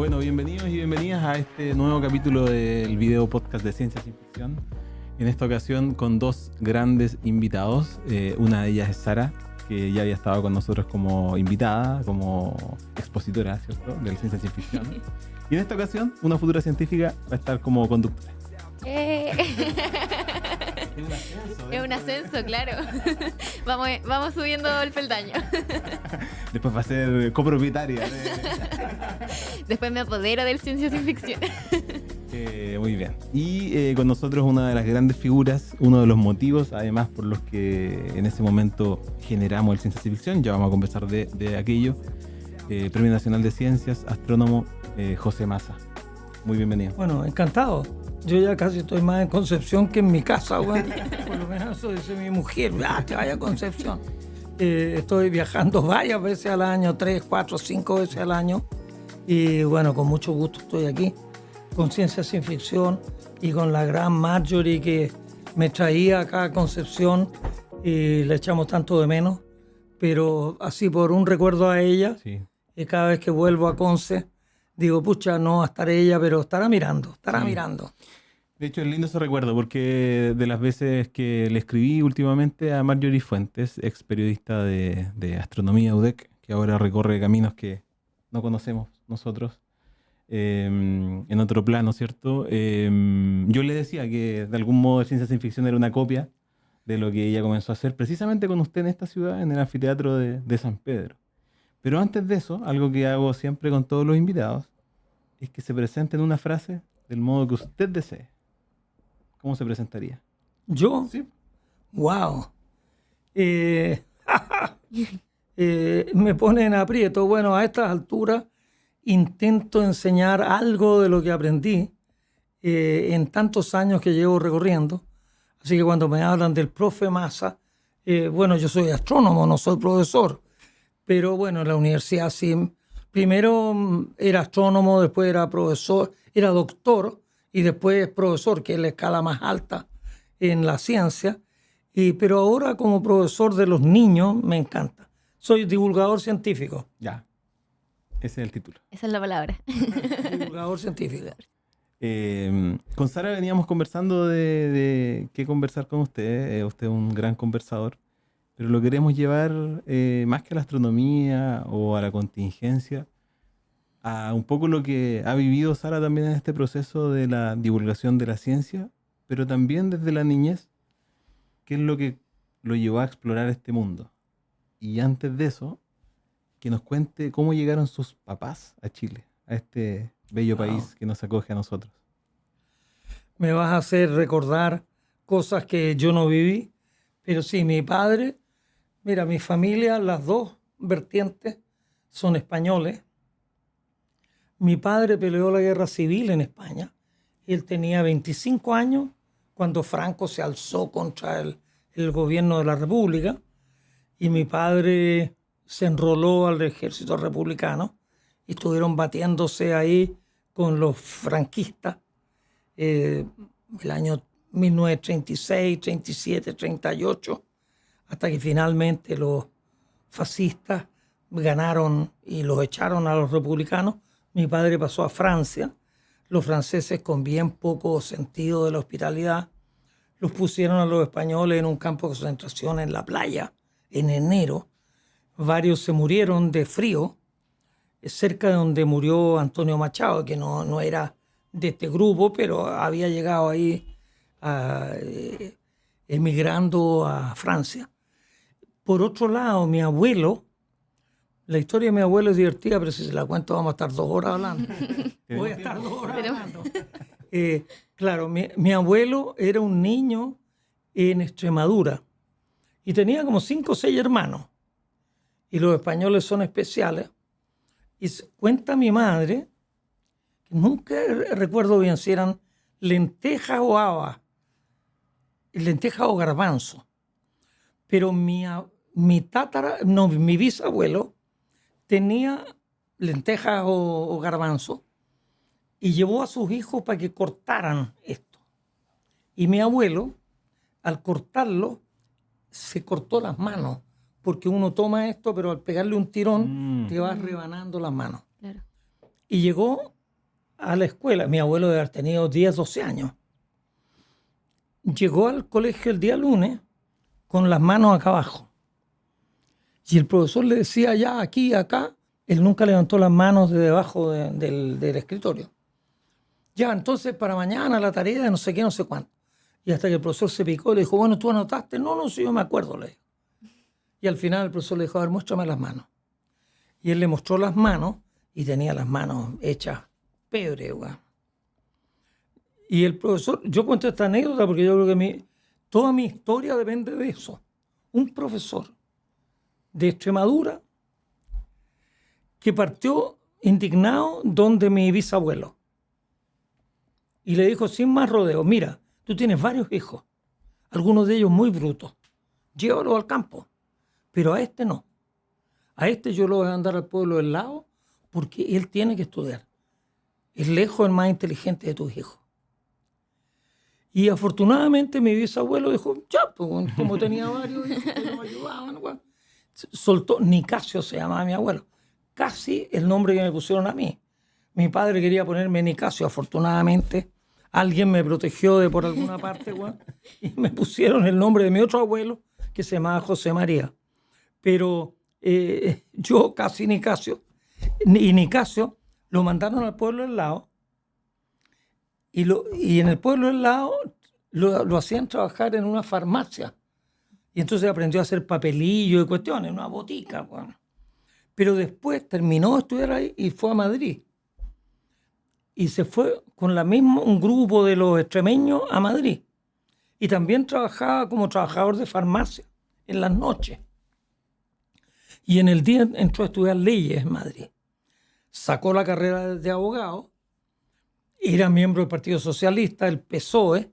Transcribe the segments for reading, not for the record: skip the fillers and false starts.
Bueno, bienvenidos y bienvenidas a este nuevo capítulo del video podcast de Ciencia Sin Ficción. En esta ocasión con dos grandes invitados. Una de ellas es Sara, que ya había estado con nosotros como invitada, como expositora, ¿cierto?, de Ciencia Sin Ficción. Y en esta ocasión, una futura científica va a estar como conductora. Es un ascenso, claro. Vamos subiendo el peldaño. Después va a ser copropietaria. Después me apodero del Ciencia Sin Ficción. Muy bien. Y con nosotros una de las grandes figuras, uno de los motivos, además, por los que en ese momento generamos el Ciencia Sin Ficción. Ya vamos a conversar de aquello. Premio Nacional de Ciencias, astrónomo José Massa. Muy bienvenido. Bueno, encantado. Yo ya casi estoy más en Concepción que en mi casa, güey. Por lo menos eso dice mi mujer. Te vaya a Concepción. Estoy viajando varias veces al año, 3, 4, 5 veces al año. Y bueno, con mucho gusto estoy aquí, con Ciencia Sin Ficción y con la gran Marjorie que me traía acá a Concepción y le echamos tanto de menos. Pero así por un recuerdo a ella, Sí. Y cada vez que vuelvo a Conce, digo, pucha, no va a estar ella, pero estará mirando. De hecho, es lindo ese recuerdo porque de las veces que le escribí últimamente a Marjorie Fuentes, ex periodista de Astronomía UDEC, que ahora recorre caminos que no conocemos nosotros, en otro plano, ¿cierto? Yo le decía que de algún modo Ciencia Sin Ficción era una copia de lo que ella comenzó a hacer precisamente con usted en esta ciudad, en el anfiteatro de San Pedro. Pero antes de eso, algo que hago siempre con todos los invitados, es que se presenten una frase del modo que usted desee. ¿Cómo se presentaría? ¿Yo? Sí. ¡Wow! Me pone en aprieto. Bueno, a estas alturas intento enseñar algo de lo que aprendí en tantos años que llevo recorriendo. Así que cuando me hablan del profe Massa, bueno, yo soy astrónomo, no soy profesor. Pero bueno, en la universidad sí. Primero era astrónomo, después era profesor, era doctor y después profesor, que es la escala más alta en la ciencia. Pero ahora como profesor de los niños me encanta. Soy divulgador científico. Ya. Ese es el título. Esa es la palabra. Divulgador científico. Con Sara veníamos conversando de qué conversar con usted. Usted es un gran conversador. Pero lo queremos llevar más que a la astronomía o a la contingencia, a un poco lo que ha vivido Sara también en este proceso de la divulgación de la ciencia, pero también desde la niñez, qué es lo que lo llevó a explorar este mundo. Y antes de eso, que nos cuente cómo llegaron sus papás a Chile, a este bello país que nos acoge a nosotros. Me vas a hacer recordar cosas que yo no viví, pero sí, mi padre, mira, mi familia, las dos vertientes son españoles. Mi padre peleó la guerra civil en España. Él tenía 25 años cuando Franco se alzó contra el gobierno de la República y mi padre se enroló al ejército republicano y estuvieron batiéndose ahí con los franquistas el año 1936, 37, 38, hasta que finalmente los fascistas ganaron y los echaron a los republicanos. Mi padre pasó a Francia. Los franceses, con bien poco sentido de la hospitalidad, los pusieron a los españoles en un campo de concentración en la playa en enero. Varios se murieron de frío, cerca de donde murió Antonio Machado, que no era de este grupo, pero había llegado ahí emigrando a Francia. Por otro lado, mi abuelo, la historia de mi abuelo es divertida, pero si se la cuento vamos a estar 2 horas hablando. Voy a estar 2 horas hablando. Claro, mi abuelo era un niño en Extremadura y tenía como 5 o 6 hermanos. Y los españoles son especiales. Y cuenta mi madre, que nunca recuerdo bien si eran lentejas o habas, lentejas o garbanzo. Pero mi bisabuelo tenía lentejas o garbanzo y llevó a sus hijos para que cortaran esto. Y mi abuelo, al cortarlo, se cortó las manos, porque uno toma esto, pero al pegarle un tirón te vas rebanando las manos. Claro. y llegó a la escuela. Mi abuelo debe haber tenido 10, 12 años. Llegó al colegio el día lunes con las manos acá abajo. Y el profesor le decía ya aquí, acá. Él nunca levantó las manos de debajo del escritorio. Ya, entonces para mañana la tarea de no sé qué, no sé cuánto. Y hasta que el profesor se picó y le dijo, bueno, ¿tú anotaste? No, sí, yo me acuerdo, le dijo. Y al final el profesor le dijo, a ver, muéstrame las manos. Y él le mostró las manos y tenía las manos hechas pebre, güey. Y el profesor, yo cuento esta anécdota porque yo creo que toda mi historia depende de eso. Un profesor de Extremadura que partió indignado donde mi bisabuelo. Y le dijo sin más rodeo, mira, tú tienes varios hijos, algunos de ellos muy brutos, llévalos al campo, pero a este no. A este yo lo voy a mandar al pueblo del lado porque él tiene que estudiar. Es lejos el más inteligente de tus hijos. Y afortunadamente mi bisabuelo dijo, ya, pues, como tenía varios hijos que nos ayudaban, bueno, soltó, Nicasio se llamaba mi abuelo. Casi el nombre que me pusieron a mí. Mi padre quería ponerme Nicasio, afortunadamente alguien me protegió de por alguna parte, güey, y me pusieron el nombre de mi otro abuelo que se llamaba José María. Pero yo casi Nicasio, y Nicasio lo mandaron al pueblo del lado, y en el pueblo del lado lo hacían trabajar en una farmacia. Y entonces aprendió a hacer papelillo y cuestiones, una botica, bueno. Pero después terminó de estudiar ahí y fue a Madrid. Y se fue con un grupo de los extremeños a Madrid. Y también trabajaba como trabajador de farmacia en las noches. Y en el día entró a estudiar leyes en Madrid. Sacó la carrera de abogado. Era miembro del Partido Socialista, el PSOE.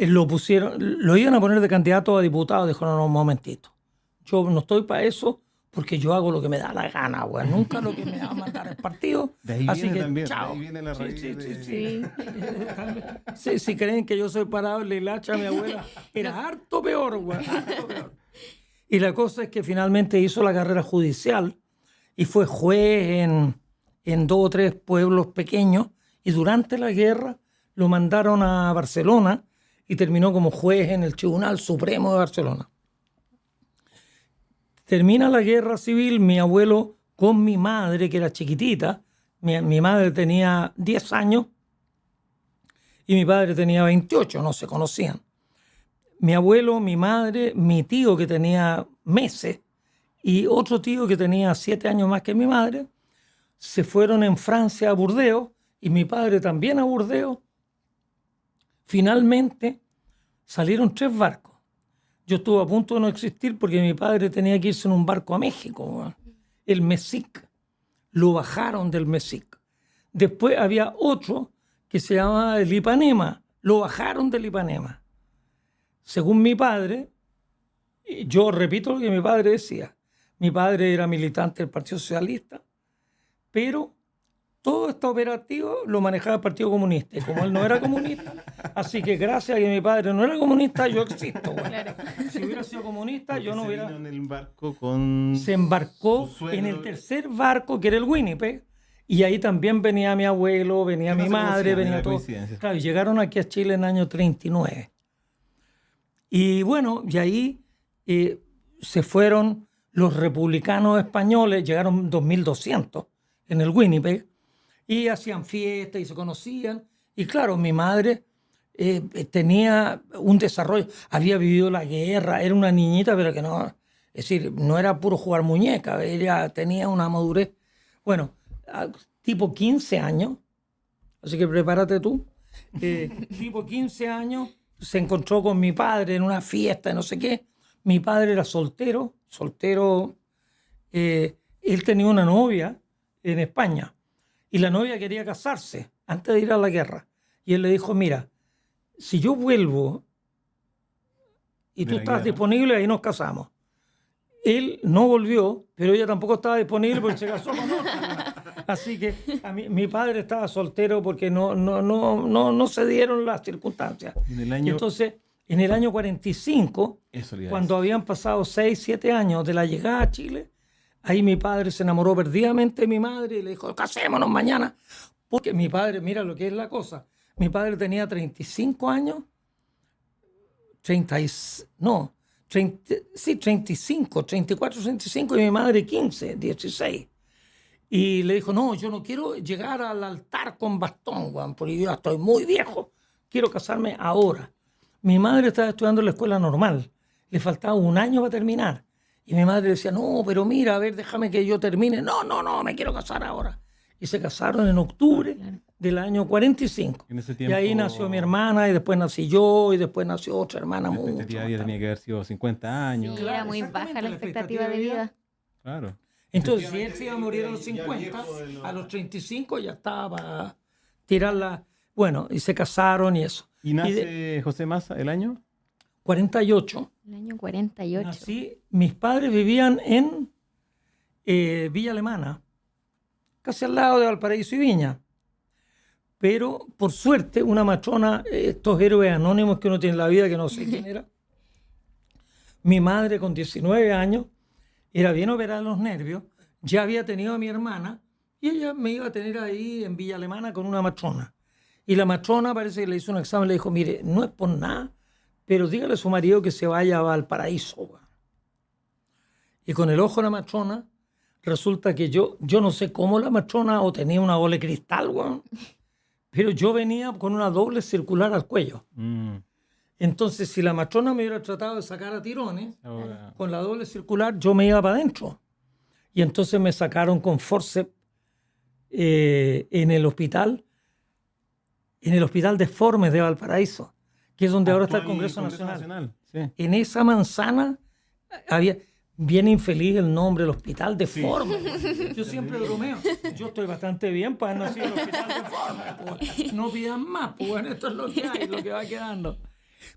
Lo iban a poner de candidato a diputado. Dijo, no, un momentito. Yo no estoy para eso. Porque yo hago lo que me da la gana, güey. Nunca lo que me va a mandar el partido. De ahí así viene que, también, chao. de ahí viene la raíz Sí. Si creen que yo soy parado en la hilacha, mi abuela era harto peor, güey. Harto peor. Y la cosa es que finalmente hizo la carrera judicial y fue juez en 2 o 3 pueblos pequeños. Y durante la guerra lo mandaron a Barcelona y terminó como juez en el Tribunal Supremo de Barcelona. Termina la guerra civil, mi abuelo con mi madre, que era chiquitita, mi madre tenía 10 años y mi padre tenía 28, no se conocían. Mi abuelo, mi madre, mi tío que tenía meses y otro tío que tenía 7 años más que mi madre, se fueron en Francia a Burdeos y mi padre también a Burdeos. Finalmente salieron 3 barcos. Yo estuve a punto de no existir porque mi padre tenía que irse en un barco a México, el Mesic. Lo bajaron del Mesic. Después había otro que se llamaba el Ipanema. Lo bajaron del Ipanema. Según mi padre, yo repito lo que mi padre decía. Mi padre era militante del Partido Socialista, pero todo este operativo lo manejaba el Partido Comunista. Y como él no era comunista, así que gracias a que mi padre no era comunista, yo existo. Claro. Si hubiera sido comunista, porque yo no hubiera... En el barco con... Se embarcó en el tercer barco, que era el Winnipeg, y ahí también venía mi abuelo, venía mi madre, venía todo. Claro, y llegaron aquí a Chile en el año 39. Y bueno, y ahí se fueron los republicanos españoles, llegaron 2.200 en el Winnipeg, y hacían fiestas y se conocían. Y claro, mi madre tenía un desarrollo, había vivido la guerra, era una niñita, pero que no, es decir, no era puro jugar muñeca, ella tenía una madurez, bueno, tipo 15 años, así que prepárate tú, tipo 15 años, se encontró con mi padre en una fiesta, no sé qué. Mi padre era soltero, él tenía una novia en España. Y la novia quería casarse antes de ir a la guerra. Y él le dijo, mira, si yo vuelvo y tú estás disponible, ahí nos casamos. Él no volvió, pero ella tampoco estaba disponible porque se casó con otra. Así que mi padre estaba soltero porque no se dieron las circunstancias. Entonces, en el año 45, cuando habían pasado 6, 7 años de la llegada a Chile, Ahí mi padre se enamoró perdidamente de mi madre y le dijo, casémonos mañana. Porque mi padre, mira lo que es la cosa, mi padre tenía 35 años, 30, no, 30, sí, 35, 34, 35 y mi madre 15, 16. Y le dijo, no, yo no quiero llegar al altar con bastón, Juan, porque yo ya estoy muy viejo, quiero casarme ahora. Mi madre estaba estudiando en la escuela normal, le faltaba un año para terminar. Y mi madre decía, no, pero mira, a ver, déjame que yo termine. No, me quiero casar ahora. Y se casaron en octubre del año 45. En ese Y ahí tiempo- nació mi hermana, y después nací yo, y después nació otra hermana La mucho expectativa de más vida tarde. tenía que haber sido 50 años. Sí, era muy exactamente, baja la expectativa de vida. Claro. Entonces, si él se iba a morir a los 50, a los 35 ya estaba para tirarla. Bueno, y se casaron y eso. ¿Y nace José Massa el año? 48. El año 48. Nací, mis padres vivían en Villa Alemana, casi al lado de Valparaíso y Viña. Pero, por suerte, una matrona, estos héroes anónimos que uno tiene en la vida, que no sé quién era, mi madre con 19 años, era bien operada en los nervios, ya había tenido a mi hermana y ella me iba a tener ahí en Villa Alemana con una matrona. Y la matrona parece que le hizo un examen y le dijo, mire, no es por nada, pero dígale a su marido que se vaya a Valparaíso. Weón. Y con el ojo de la matrona, resulta que yo no sé cómo la matrona o tenía una bola de cristal, weón, pero yo venía con una doble circular al cuello. Entonces, si la matrona me hubiera tratado de sacar a tirones, Ahora, con la doble circular yo me iba para adentro. Y entonces me sacaron con forceps en el hospital de Formes de Valparaíso, que es donde ahora está el actual Congreso Nacional. Sí. En esa manzana había, bien infeliz el nombre, el Hospital de Sí. Formes. Yo siempre bromeo. Yo estoy bastante bien para haber nacido en el Hospital de Formes. Pues. No pidan más, pues bueno, esto es lo que hay, lo que va quedando.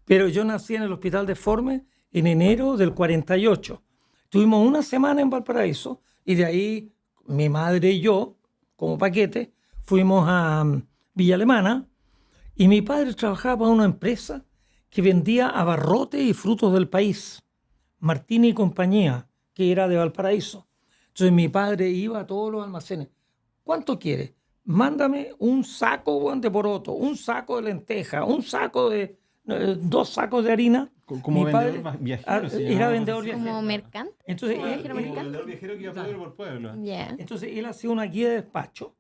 Pero yo nací en el Hospital de Formes en enero del 48. Tuvimos una semana en Valparaíso y de ahí mi madre y yo, como paquete, fuimos a Villa Alemana y mi padre trabajaba para una empresa que vendía abarrotes y frutos del país, Martini y compañía, que era de Valparaíso. Entonces mi padre iba a todos los almacenes. ¿Cuánto quiere? Mándame un saco weón, de poroto, un saco de lenteja, un saco de 2 sacos de harina. Como Mi vendedor padre viajero. se era llamaba, vendedor cosas así. Como mercante. Entonces, Como él- viajero él- mercante. Vendedor viajero que iba pueblo por pueblo. Ya. Entonces él hacía una guía de despacho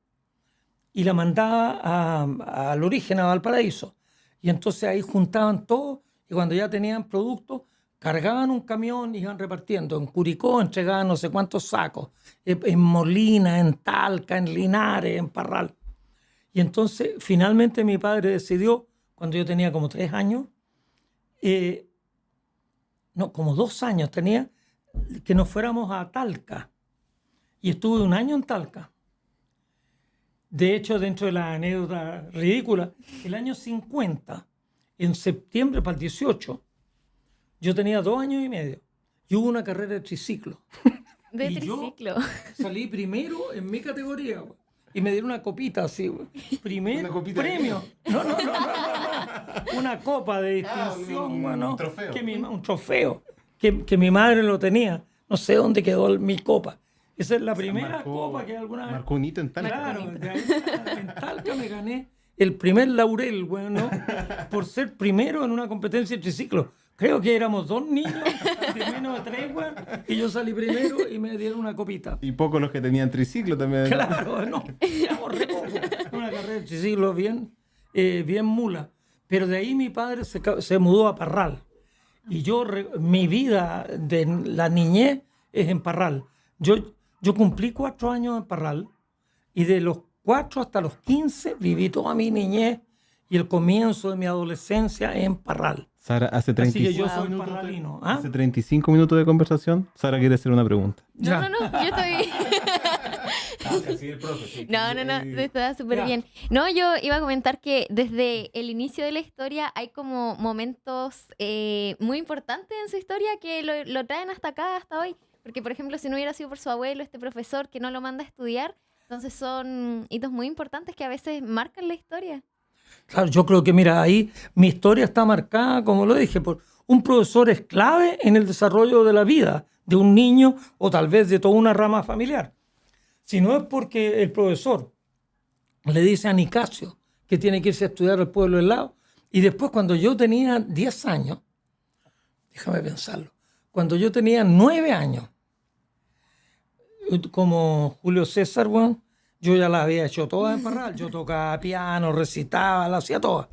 y la mandaba al origen, a Valparaíso. Y entonces ahí juntaban todo y cuando ya tenían productos, cargaban un camión y iban repartiendo. En Curicó entregaban no sé cuántos sacos, en Molina, en Talca, en Linares, en Parral. Y entonces finalmente mi padre decidió, cuando yo tenía como 3 años, no, como 2 años tenía, que nos fuéramos a Talca. Y estuve un año en Talca. De hecho, dentro de la anécdota ridícula, el año 50, en septiembre para el 18, yo tenía 2 años y medio y hubo una carrera de triciclo. De Y yo triciclo. salí primero en mi categoría güey, y me dieron una copita así, güey. Primer ¿Una copita de premio. No. Una copa de distinción, un güey, ¿no? trofeo. Un trofeo que mi madre lo tenía. No sé dónde quedó mi copa. Esa es la primera copa que alguna vez. Marcó un hito en Talca. Claro, de ahí en Talca me gané el primer laurel, güey, ¿no? Por ser primero en una competencia de triciclo. Creo que éramos 2 niños de menos de 3, güey, y yo salí primero y me dieron una copita. Y pocos los que tenían triciclo también. Claro, no, éramos re pocos. Una carrera de triciclo bien mula. Pero de ahí mi padre se mudó a Parral. Y mi vida de la niñez es en Parral. Yo cumplí 4 años en Parral y de los 4 hasta los 15 viví toda mi niñez y el comienzo de mi adolescencia en Parral. Sara, hace Así que 35 yo soy minutos parralino. ¿Ah? hace 35 minutos de conversación. Sara quiere hacer una pregunta. Ya. No, yo estoy... No, está súper Ya. bien. No, yo iba a comentar que desde el inicio de la historia hay como momentos muy importantes en su historia que lo traen hasta acá, hasta hoy. Porque, por ejemplo, si no hubiera sido por su abuelo, este profesor que no lo manda a estudiar, entonces son hitos muy importantes que a veces marcan la historia. Claro, yo creo que, mira, ahí mi historia está marcada, como lo dije, por un profesor es clave en el desarrollo de la vida de un niño o tal vez de toda una rama familiar. Si no es porque el profesor le dice a Nicasio que tiene que irse a estudiar al pueblo del lado, y después cuando yo tenía 10 años, déjame pensarlo, cuando yo tenía 9 años, como Julio César, bueno, yo ya las había hecho todas en Parral. Yo tocaba piano, recitaba, las hacía todas.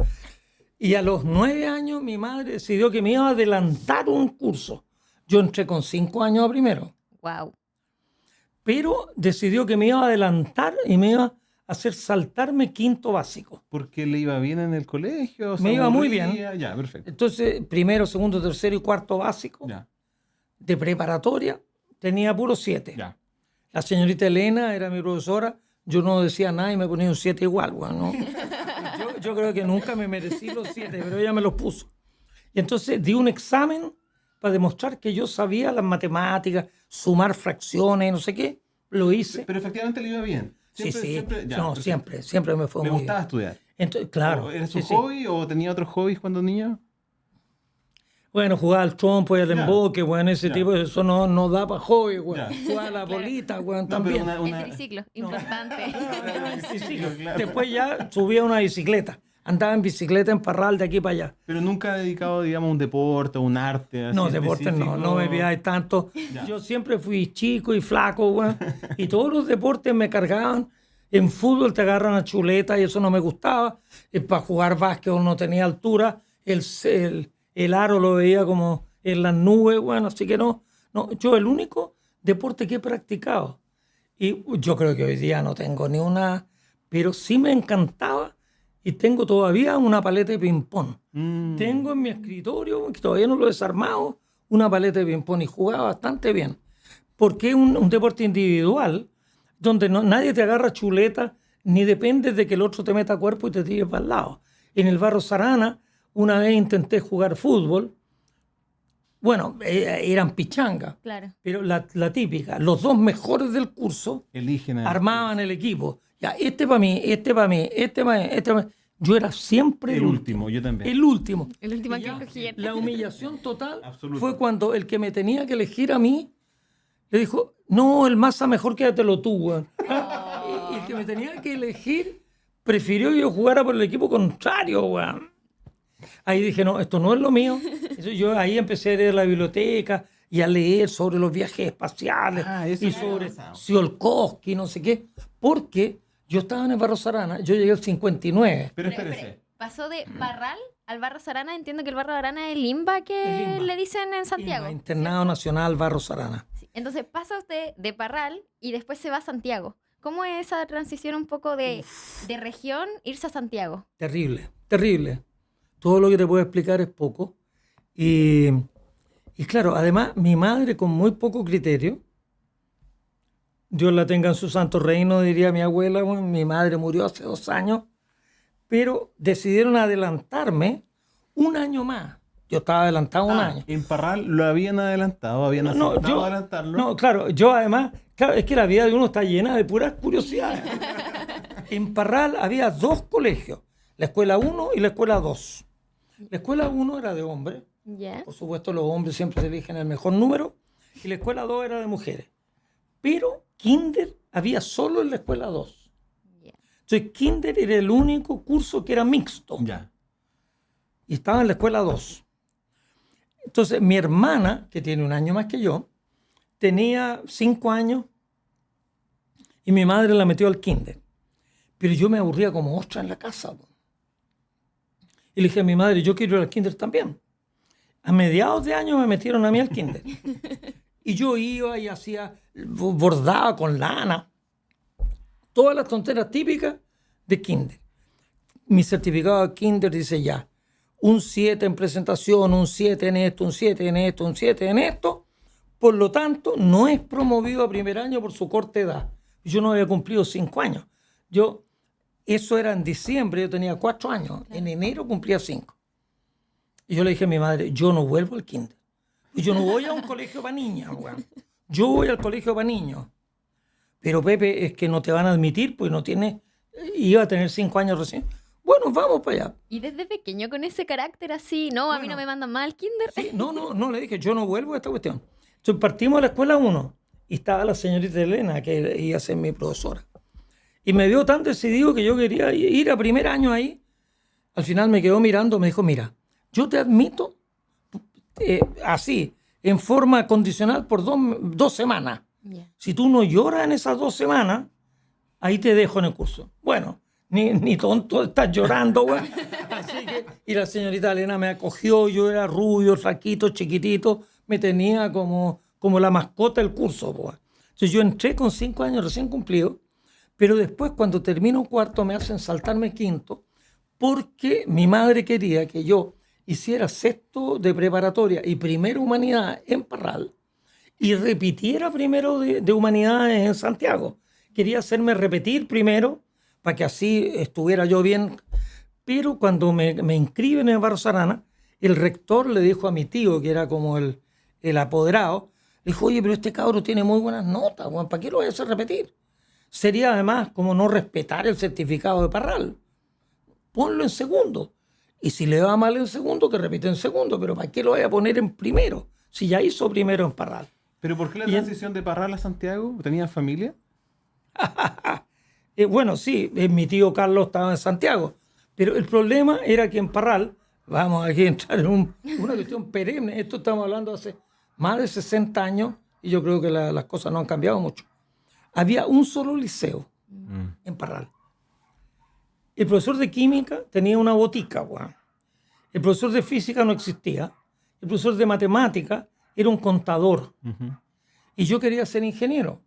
Y a los 9 años mi madre decidió que me iba a adelantar un curso. Yo entré con 5 años a primero, Wow. pero decidió que me iba a adelantar y me iba a hacer saltarme quinto básico. ¿Porque le iba bien en el colegio? ¿Se Me iba muy aburría? Ya, perfecto. Entonces, primero, segundo, tercero y cuarto básico Ya, de preparatoria tenía puro 7. ya. La señorita Elena era mi profesora. Yo no decía nada y me ponía un 7 igual, bueno, ¿no? Yo creo que nunca me merecí los 7, pero ella me los puso. Y entonces di un examen para demostrar que yo sabía las matemáticas, sumar fracciones, no sé qué. Lo hice. Pero efectivamente le iba bien. Sí, sí. Siempre, ya, No, perfecto. siempre me fue ¿Le muy gustaba bien. estudiar? Entonces, claro. ¿Era su sí, sí. hobby o tenía otros hobbies cuando niño? Bueno, jugaba al trompo y al Ya. emboque, bueno, ese Ya. tipo, eso no da para hobby, güey. Ya. Jugaba a la Claro. bolita, güey, No, pero también. El triciclo, importante. Sí, sí. Claro. Después ya subía una bicicleta. Andaba en bicicleta en Parral de aquí para allá. Pero nunca dedicado, digamos, a un deporte, a un arte así No, deportes específico. no me veáis tanto. Ya. Yo siempre fui chico y flaco, güey. Y todos los deportes me cargaban. En fútbol te agarran a chuleta y eso no me gustaba. Para jugar básquet no tenía altura. El aro lo veía como en las nubes, bueno, así que no. Yo el único deporte que he practicado, y yo creo que hoy día no tengo ni una, pero sí me encantaba y tengo todavía una paleta de ping-pong. Mm. Tengo en mi escritorio, que todavía no lo he desarmado, una paleta de ping-pong y jugaba bastante bien. Porque es un deporte individual donde nadie te agarra chuleta ni depende de que el otro te meta cuerpo y te tire para el lado. En el Barro Sarana, una vez intenté jugar fútbol. Bueno, eran pichangas, Claro. pero la típica, los 2 mejores del curso Eligen a... armaban el equipo. Ya, este para mí, este para mí, este para mí, este para mí. Yo era siempre El último, yo también. El último. El último Y que ya, escogían. la humillación total Absoluta. fue cuando el que me tenía que elegir a mí le dijo, no, el Maza mejor quédatelo tú, güey. Y el que me tenía que elegir prefirió que yo jugara por el equipo contrario, güey. Ahí dije, no, esto no es lo mío. Entonces yo ahí empecé a ir a la biblioteca y a leer sobre los viajes espaciales Eso y sí me sobre ha pasado. Tsiolkovsky, no sé qué. Porque yo estaba en el Barro Sarana, yo llegué al 59. Pero Espere, espérese. pasó de Parral al Barro Sarana. Entiendo que el Barro Sarana es el Limba que El Limba. le dicen en Santiago. Inma, Internado Nacional Barro Sarana. Sí. Entonces pasa usted de Parral y después se va a Santiago. ¿Cómo es esa transición un poco de región, irse a Santiago? Terrible, terrible. Todo lo que te puedo explicar es poco. Y claro, además, mi madre con muy poco criterio, Dios la tenga en su santo reino, diría mi abuela, bueno, mi madre murió hace 2 años, pero decidieron adelantarme 1 año más. Yo estaba adelantado 1 año. En Parral lo habían adelantado, habían No, aceptado yo- adelantarlo. No, claro, yo además, claro, es que la vida de uno está llena de puras curiosidades. En Parral había 2 colegios, la escuela 1 y la escuela 2. La escuela 1 era de hombres, ¿Ya? por supuesto los hombres siempre se eligen el mejor número, y la escuela 2 era de mujeres. Pero kinder había solo en la escuela 2. Ya. Entonces kinder era el único curso que era mixto. Ya. Y estaba en la escuela 2. Entonces, mi hermana, que tiene 1 año más que yo, tenía 5 años y mi madre la metió al kinder. Pero yo me aburría como ostra en la casa. Po. Y le dije a mi madre, yo quiero ir al kinder también. A mediados de año me metieron a mí al kinder. Y yo iba y hacía, bordaba con lana. Todas las tonteras típicas de kinder. Mi certificado de kinder dice ya, un 7 en presentación, un 7 en esto, un 7 en esto, un 7 en esto. Por lo tanto, no es promovido a primer año por su corta edad. Yo no había cumplido 5 años. Eso era en diciembre, yo tenía 4 años. En enero cumplía 5. Y yo le dije a mi madre, yo no vuelvo al kinder. Yo no voy a un colegio para niñas, weón. Yo voy al colegio para niños. Pero Pepe, es que no te van a admitir, pues no tiene... Iba a tener 5 años recién. Bueno, vamos para allá. Y desde pequeño con ese carácter así, no, a mí no me mandan más al kinder. Sí, no, le dije, yo no vuelvo a esta cuestión. Entonces partimos a la escuela 1 y estaba la señorita Elena, que iba a ser mi profesora. Y me vio tan decidido que yo quería ir a primer año ahí. Al final me quedó mirando, me dijo, mira, yo te admito así, en forma condicional por 2 semanas. Yeah. Si tú no lloras en esas 2 semanas, ahí te dejo en el curso. Bueno, ni tonto estás llorando, güey. Así que, y la señorita Elena me acogió, yo era rubio, flaquito, chiquitito, me tenía como la mascota del curso, güey. Entonces yo entré con 5 años recién cumplidos, pero después cuando termino cuarto me hacen saltarme quinto, porque mi madre quería que yo hiciera sexto de preparatoria y primero humanidad en Parral y repitiera primero de humanidades en Santiago. Quería hacerme repetir primero para que así estuviera yo bien. Pero cuando me inscriben en el Barros Arana, el rector le dijo a mi tío, que era como el apoderado, le dijo, oye, pero este cabro tiene muy buenas notas, Juan, ¿para qué lo voy a hacer repetir? Sería además como no respetar el certificado de Parral. Ponlo en segundo. Y si le va mal en segundo, que repite en segundo. Pero ¿para qué lo voy a poner en primero? Si ya hizo primero en Parral. ¿Pero por qué la transición de Parral a Santiago? ¿Tenían familia? Bueno, sí, mi tío Carlos estaba en Santiago. Pero el problema era que en Parral, vamos aquí a entrar en una cuestión perenne. Esto estamos hablando hace más de 60 años y yo creo que las cosas no han cambiado mucho. Había un solo liceo en Parral. El profesor de química tenía una botica, weón. El profesor de física no existía. El profesor de matemática era un contador. Y yo quería ser ingeniero.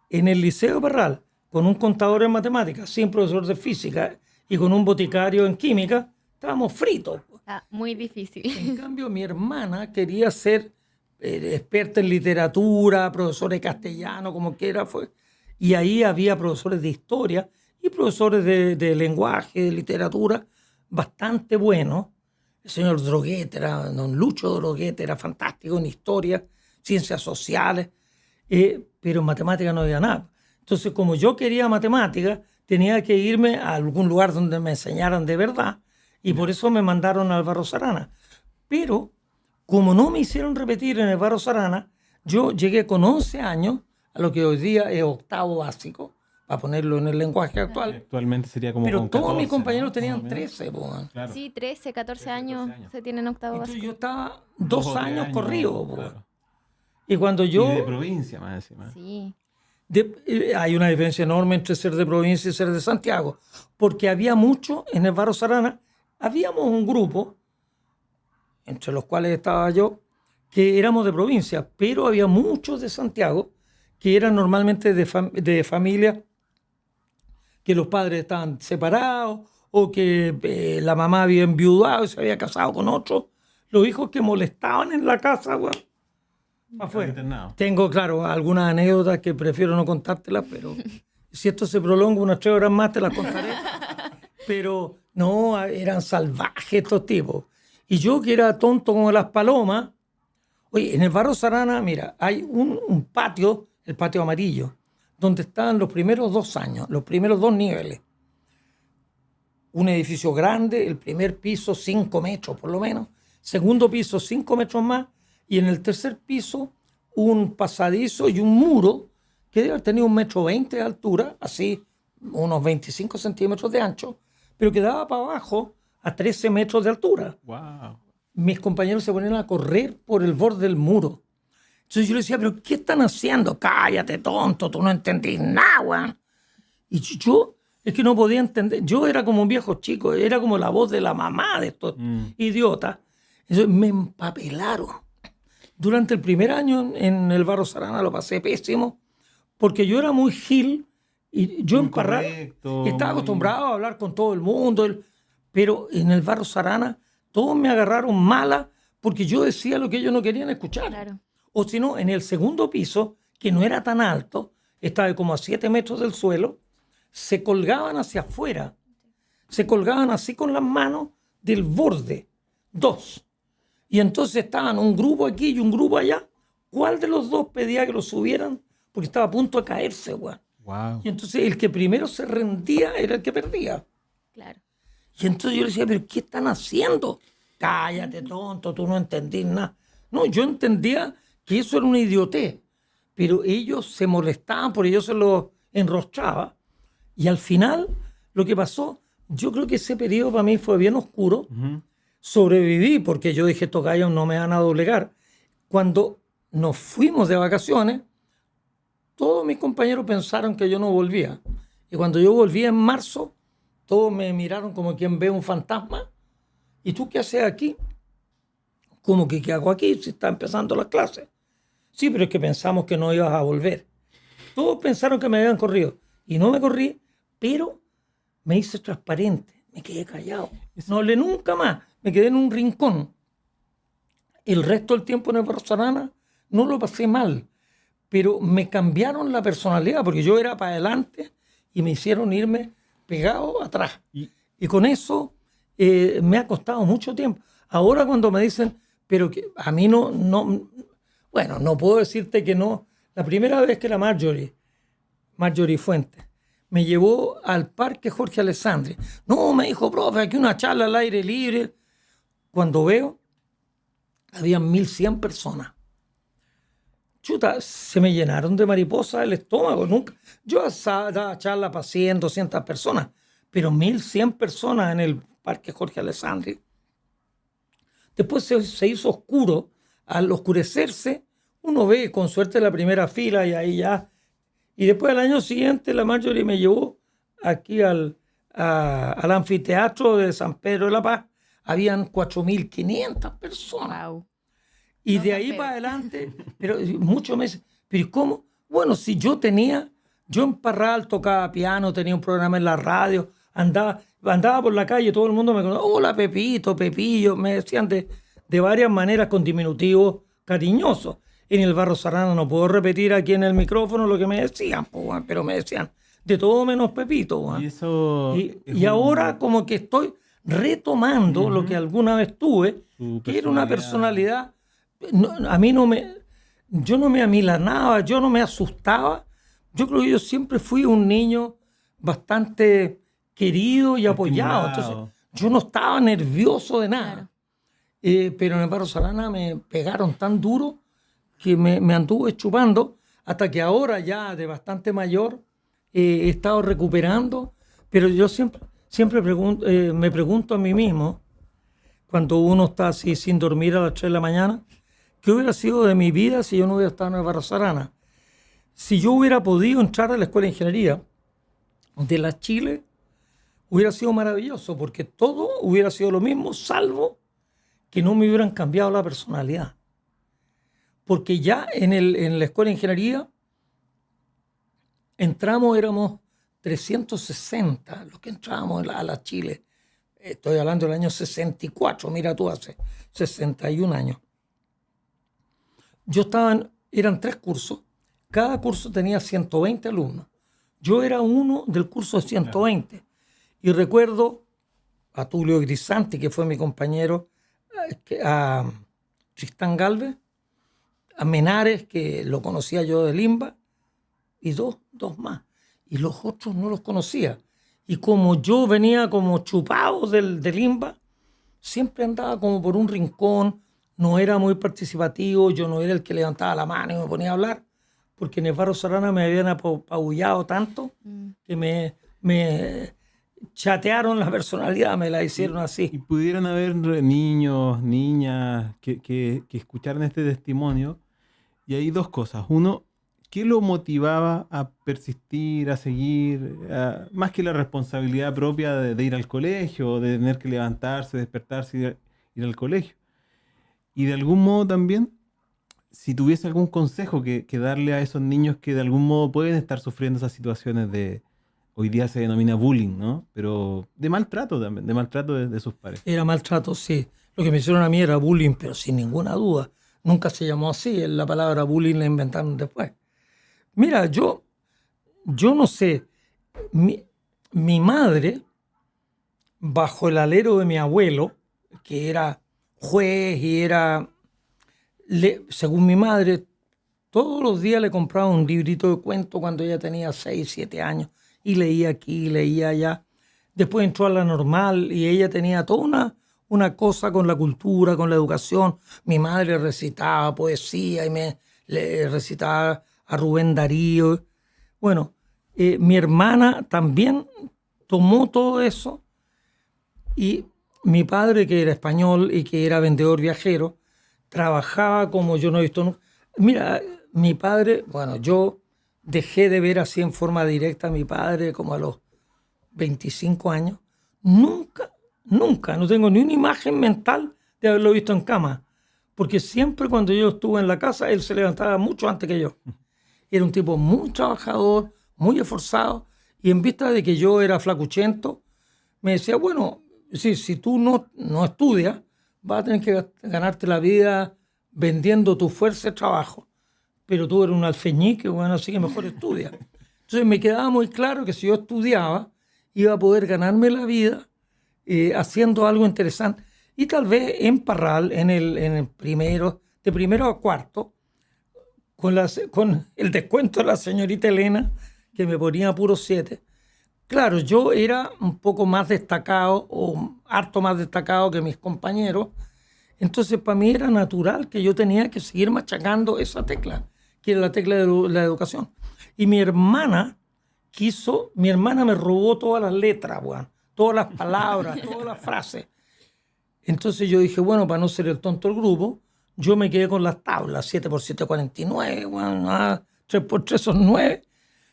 En el liceo de Parral, con un contador en matemáticas, sin profesor de física y con un boticario en química, estábamos fritos. Muy difícil. En cambio, mi hermana quería ser experta en literatura, profesora de castellano, como quiera fue. Y ahí había profesores de historia y profesores de lenguaje, de literatura, bastante buenos. El señor Droguet, don Lucho Droguet, era fantástico en historia, ciencias sociales, pero en matemáticas no había nada. Entonces, como yo quería matemáticas, tenía que irme a algún lugar donde me enseñaran de verdad, y por eso me mandaron al Barros Arana. Pero, como no me hicieron repetir en el Barros Arana, yo llegué con 11 años a lo que hoy día es octavo básico, para ponerlo en el lenguaje actual. Actualmente sería como Pero con todos 14, mis compañeros ¿no? tenían Más o menos. 13. Claro. Sí, 13, 14 años se tienen octavo Entonces básico. yo estaba 2 2 o 3 años años, corrido. claro. Y cuando Y yo... de provincia más encima. Sí. Hay una diferencia enorme entre ser de provincia y ser de Santiago, porque había mucho en el Barros Arana, habíamos un grupo, entre los cuales estaba yo, que éramos de provincia, pero había muchos de Santiago que eran normalmente de familias que los padres estaban separados o que la mamá había enviudado y se había casado con otro. Los hijos que molestaban en la casa, güey. Afuera. Internado. Tengo, claro, algunas anécdotas que prefiero no contártelas, pero si esto se prolonga unas 3 horas más te las contaré. Pero no, eran salvajes estos tipos. Y yo, que era tonto como las palomas, oye, en el Barros Arana, mira, hay un patio, el patio amarillo, donde estaban los primeros 2 años, los primeros 2 niveles. Un edificio grande, el primer piso 5 metros por lo menos, segundo piso 5 metros más, y en el tercer piso un pasadizo y un muro que debe haber tenido 1,20 m de altura, así unos 25 centímetros de ancho, pero que daba para abajo a 13 metros de altura. Wow. Mis compañeros se ponían a correr por el borde del muro. Entonces yo les decía, ¿pero qué están haciendo? Cállate, tonto, tú no entendís nada, weón. Y yo, es que no podía entender. Yo era como un viejo chico, era como la voz de la mamá de estos idiotas. Entonces me empapelaron. Durante el primer año en el Barros Arana lo pasé pésimo, porque yo era muy gil y yo Muy en Parral correcto, estaba muy- acostumbrado a hablar con todo el mundo, pero en el Barros Arana todos me agarraron mala porque yo decía lo que ellos no querían escuchar. Claro. O si no, en el segundo piso, que no era tan alto, estaba como a 7 metros del suelo, se colgaban hacia afuera. Se colgaban así con las manos del borde. 2. Y entonces estaban un grupo aquí y un grupo allá. ¿Cuál de los 2 pedía que lo subieran? Porque estaba a punto de caerse, güey. Wow. Y entonces el que primero se rendía era el que perdía. Claro. Y entonces yo le decía, ¿pero qué están haciendo? Cállate, tonto, tú no entendís nada. No, yo entendía que eso era una idiotez, pero ellos se molestaban porque yo se lo enrostraba. Y al final, lo que pasó, yo creo que ese periodo para mí fue bien oscuro. Sobreviví porque yo dije, estos gallos no me van a doblegar. Cuando nos fuimos de vacaciones, todos mis compañeros pensaron que yo no volvía. Y cuando yo volví en marzo, todos me miraron como quien ve un fantasma. ¿Y tú qué haces aquí? ¿Cómo que qué hago aquí si está empezando las clases? Sí, pero es que pensamos que no ibas a volver. Todos pensaron que me habían corrido. Y no me corrí, pero me hice transparente. Me quedé callado. No hablé nunca más. Me quedé en un rincón. El resto del tiempo en el Barros Arana no lo pasé mal. Pero me cambiaron la personalidad porque yo era para adelante y me hicieron irme pegado atrás. Y con eso me ha costado mucho tiempo. Ahora cuando me dicen, pero que a mí bueno, no puedo decirte que no. La primera vez que la Marjorie Fuentes, me llevó al Parque Jorge Alessandri. No, me dijo, profe, aquí una charla al aire libre. Cuando veo, habían 1.100 personas. Chuta, se me llenaron de mariposas el estómago. Nunca. Yo daba charla para 100, 200 personas, pero 1.100 personas en el Parque Jorge Alessandri. Después se hizo oscuro. Al oscurecerse, uno ve con suerte la primera fila y ahí ya. Y después al año siguiente la Marjorie me llevó aquí al anfiteatro de San Pedro de la Paz. Habían 4.500 personas. Wow. Y No de tan ahí feo. para adelante, pero muchos meses. ¿Pero cómo? Bueno, si yo en Parral tocaba piano, tenía un programa en la radio, andaba por la calle, todo el mundo me conocía, hola Pepito, Pepillo, me decían de varias maneras con diminutivos cariñosos. En el Barros Arana no puedo repetir aquí en el micrófono lo que me decían, pero me decían de todo menos Pepito. Y eso Y ahora como que estoy retomando lo que alguna vez tuve, Su que era una personalidad. Yo no me amilanaba, yo no me asustaba. Yo creo que yo siempre fui un niño bastante querido y apoyado. Estimulado. Entonces, yo no estaba nervioso de nada. Claro. Pero en el Barros Arana me pegaron tan duro que me anduve chupando hasta que ahora ya de bastante mayor he estado recuperando. Pero yo siempre me pregunto a mí mismo, cuando uno está así sin dormir a las 3 de la mañana, ¿qué hubiera sido de mi vida si yo no hubiera estado en el Barros Arana? Si yo hubiera podido entrar a la Escuela de Ingeniería de la Chile, hubiera sido maravilloso, porque todo hubiera sido lo mismo, salvo que no me hubieran cambiado la personalidad. Porque ya en la Escuela de Ingeniería éramos 360 los que entrábamos a la Chile. Estoy hablando del año 64, mira tú, hace 61 años. Eran 3 cursos, cada curso tenía 120 alumnos. Yo era uno del curso de 120. Y recuerdo a Tulio Grisanti, que fue mi compañero, a Tristán Galvez, a Menares, que lo conocía yo de Limba, y dos más. Y los otros no los conocía. Y como yo venía como chupado de Limba, siempre andaba como por un rincón, no era muy participativo, yo no era el que levantaba la mano y me ponía a hablar, porque en el Barros Arana me habían apabullado tanto que me chatearon la personalidad, me la hicieron Y así. pudieran haber niños, niñas que escucharan este testimonio. Y hay 2 cosas. Uno, ¿qué lo motivaba a persistir, a seguir? Más que la responsabilidad propia de ir al colegio, de tener que levantarse, despertarse, ir al colegio. Y de algún modo también, si tuviese algún consejo que darle a esos niños que de algún modo pueden estar sufriendo esas situaciones hoy día se denomina bullying, ¿no? Pero de maltrato también, de maltrato de sus pares. Era maltrato, sí. Lo que me hicieron a mí era bullying, pero sin ninguna duda. Nunca se llamó así, la palabra bullying la inventaron después. Mira, yo no sé, mi madre, bajo el alero de mi abuelo, que era juez y según mi madre, todos los días le compraba un librito de cuentos cuando ella tenía 6, 7 años y leía aquí, leía allá. después entró a la normal y ella tenía toda una cosa con la cultura, con la educación. Mi madre recitaba poesía y le recitaba a Rubén Darío. Bueno, mi hermana también tomó todo eso y mi padre, que era español y que era vendedor viajero, trabajaba como yo no he visto nunca. Mira, mi padre, bueno, yo dejé de ver así en forma directa a mi padre como a los 25 años. Nunca, no tengo ni una imagen mental de haberlo visto en cama, porque siempre cuando yo estuve en la casa, él se levantaba mucho antes que yo. Era un tipo muy trabajador, muy esforzado, y en vista de que yo era flacuchento, me decía, bueno, si tú no estudias, vas a tener que ganarte la vida vendiendo tu fuerza de trabajo. Pero tú eres un alfeñique, bueno, así que mejor estudia. Entonces me quedaba muy claro que si yo estudiaba, iba a poder ganarme la vida haciendo algo interesante. Y tal vez en Parral, en el primero, de primero a cuarto, con el descuento de la señorita Elena, que me ponía puro 7. Claro, yo era un poco más destacado o harto más destacado que mis compañeros. Entonces, para mí era natural que yo tenía que seguir machacando esa tecla, que era la tecla de la educación. Y mi hermana me robó todas las letras, bueno, todas las palabras, todas las frases. Entonces yo dije, bueno, para no ser el tonto del grupo, yo me quedé con las tablas, 7 por 7, 49, bueno, 3 por 3 son 9.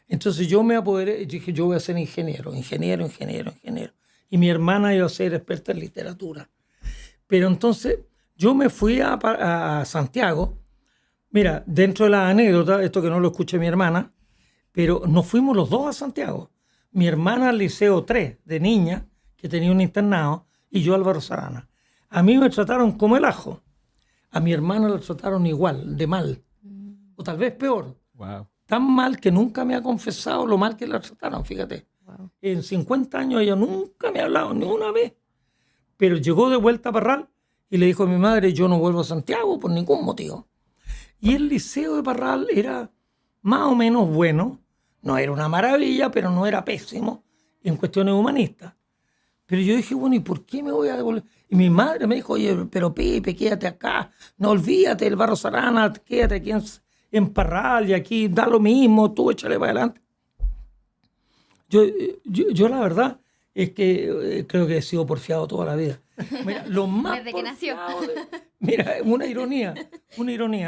Entonces yo me apoderé y dije, yo voy a ser ingeniero. Y mi hermana iba a ser experta en literatura. Pero entonces yo me fui a Santiago. Mira, dentro de la anécdota, esto que no lo escuché mi hermana, pero nos fuimos los dos a Santiago. Mi hermana al Liceo 3 de niña, que tenía un internado, y yo al Barros Arana. A mí me trataron como el ajo. A mi hermana la trataron igual, de mal. O tal vez peor. Wow. Tan mal que nunca me ha confesado lo mal que la trataron, fíjate. Wow. En 50 años ella nunca me ha hablado ni una vez. Pero llegó de vuelta a Parral y le dijo a mi madre, yo no vuelvo a Santiago por ningún motivo. Y el liceo de Parral era más o menos bueno. No era una maravilla, pero no era pésimo en cuestiones humanistas. Pero yo dije, bueno, ¿y por qué me voy a devolver? Y mi madre me dijo, oye, pero Pepe, quédate acá. No olvídate del Barros Arana, quédate aquí en Parral y aquí da lo mismo, tú échale para adelante. Yo la verdad es que creo que he sido porfiado toda la vida. Mira, lo más Desde que nació. Mira, una ironía.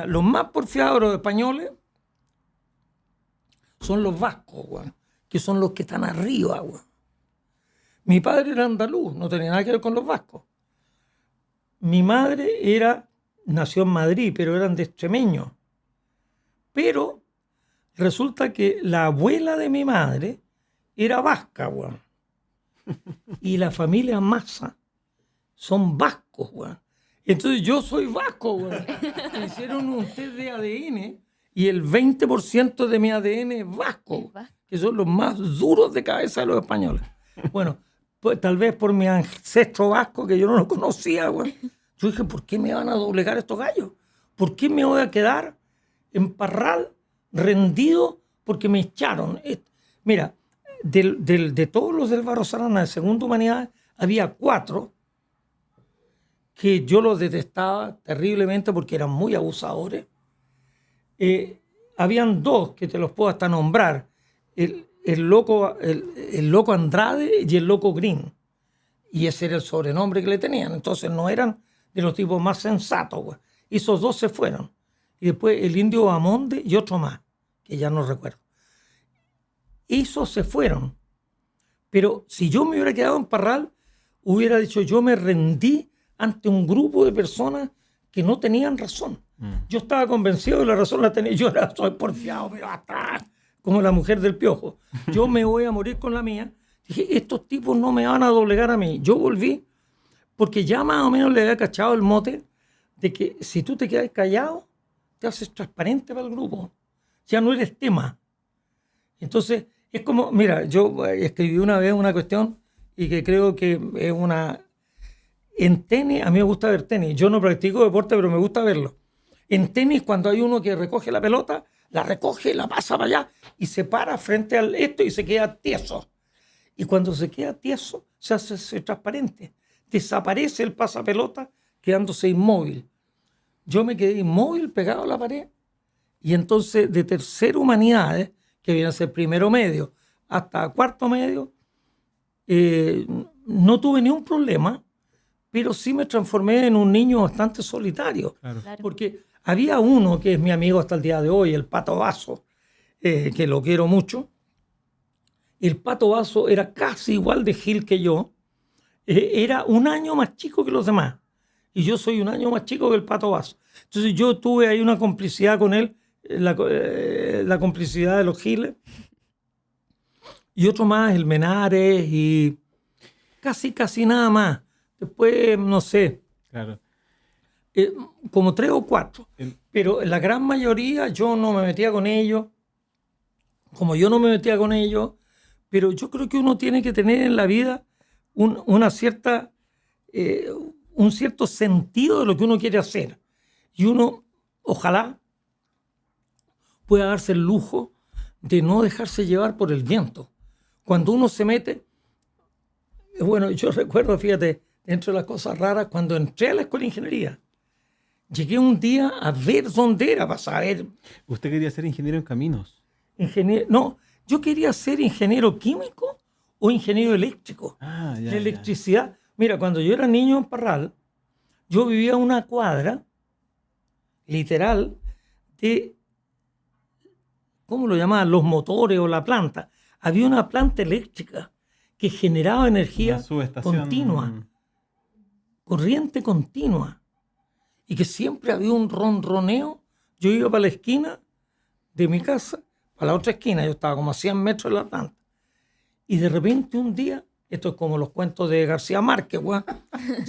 Los más porfiados de los españoles son los vascos, güey, que son los que están arriba, güey. Mi padre era andaluz, no tenía nada que ver con los vascos. Mi madre nació en Madrid, pero eran de extremeños. Pero resulta que la abuela de mi madre era vasca, weón. Y la familia Massa son vascos, weón. Entonces yo soy vasco, weón. Me hicieron un test de ADN y el 20% de mi ADN es vasco, que son los más duros de cabeza de los españoles. Bueno, pues tal vez por mi ancestro vasco, que yo no lo conocía, weón. Yo dije, ¿por qué me van a doblegar estos gallos? ¿Por qué me voy a quedar en Parral rendido porque me echaron? Mira, de todos los del Barros Arana de Segunda Humanidad, había 4 que yo los detestaba terriblemente porque eran muy abusadores. Habían 2 que te los puedo hasta nombrar, el loco Andrade y el loco Green. Y ese era el sobrenombre que le tenían. Entonces no eran de los tipos más sensatos, güey. Y esos 2 se fueron. Y después el indio Amonde y otro más, que ya no recuerdo. Esos se fueron. Pero si yo me hubiera quedado en Parral, hubiera dicho, yo me rendí ante un grupo de personas que no tenían razón. Yo estaba convencido de la razón la tenía. Yo soy porfiado, pero hasta como la mujer del Piojo. Yo me voy a morir con la mía. Dije, estos tipos no me van a doblegar a mí. Yo volví porque ya más o menos le había cachado el mote de que si tú te quedas callado, te haces transparente para el grupo. Ya no eres tema. Entonces, es como, mira, yo escribí una vez una cuestión y que creo que es una... En tenis, a mí me gusta ver tenis. Yo no practico deporte, pero me gusta verlo. En tenis, cuando hay uno que recoge la pelota, la recoge, la pasa para allá y se para frente al esto y se queda tieso. y cuando se queda tieso, se hace transparente. Desaparece el pasapelota, quedándose inmóvil. Yo me quedé inmóvil, pegado a la pared, y entonces de tercero humanidades, que viene a ser primero medio, hasta cuarto medio, no tuve ni un problema, pero sí me transformé en un niño bastante solitario. Claro. Claro. Porque había uno que es mi amigo hasta el día de hoy, el Pato Vaso, que lo quiero mucho. El Pato Vaso era casi igual de gil que yo. Era un año más chico que los demás. Y yo soy un año más chico que el Pato Vaso. Entonces yo tuve ahí una complicidad con él, la complicidad de los giles. Y otro más, el Menares, y casi nada más. Después, no sé, Claro. como 3 o 4. El- Pero la gran mayoría yo no me metía con ellos. Como yo no me metía con ellos, pero yo creo que uno tiene que tener en la vida una cierta, un cierto sentido de lo que uno quiere hacer. Y uno, ojalá, pueda darse el lujo de no dejarse llevar por el viento. Cuando uno se mete, bueno, yo recuerdo, fíjate, dentro de las cosas raras, cuando entré a la escuela de ingeniería, llegué un día a ver dónde era para saber. Usted quería ser ingeniero en caminos. No, yo quería ser ingeniero químico o ingeniero eléctrico. Ah, ya, La ya. electricidad. Mira, cuando yo era niño en Parral, yo vivía a una cuadra, literal, de, ¿cómo lo llamaban? Los motores o la planta. Había una planta eléctrica que generaba energía Una subestación. continua, corriente continua, y que siempre había un ronroneo. Yo iba para la esquina de mi casa, para la otra esquina, yo estaba como a 100 metros de la planta, y de repente un día, esto es como los cuentos de García Márquez,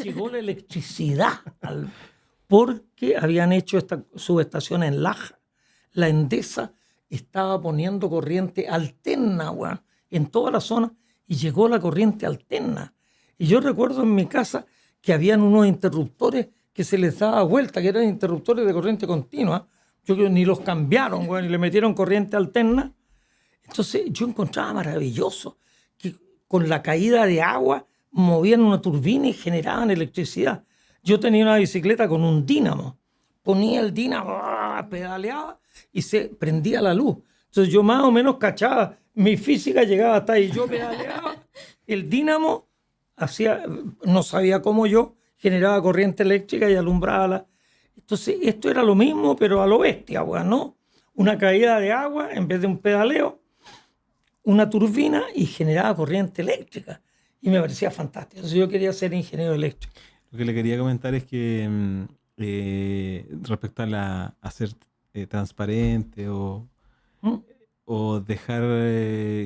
llegó la electricidad, porque habían hecho esta subestación en Laja. La Endesa estaba poniendo corriente alterna, en toda la zona, y llegó la corriente alterna. Y yo recuerdo en mi casa que habían unos interruptores que se les daba vuelta, que eran interruptores de corriente continua. Yo creo que ni los cambiaron, y le metieron corriente alterna. Entonces yo encontraba maravilloso que con la caída de agua movían una turbina y generaban electricidad. Yo tenía una bicicleta con un dínamo. Ponía el dínamo, pedaleaba y se prendía la luz. Entonces yo más o menos cachaba, mi física llegaba hasta ahí. Yo pedaleaba, el dínamo hacía, no sabía cómo yo, generaba corriente eléctrica y alumbraba la... Entonces esto era lo mismo, pero a lo bestia, ¿no? Una caída de agua en vez de un pedaleo, una turbina y generaba corriente eléctrica. Y me parecía fantástico. Entonces yo quería ser ingeniero eléctrico. Lo que le quería comentar es que respecto a ser transparente ¿Mm? o dejar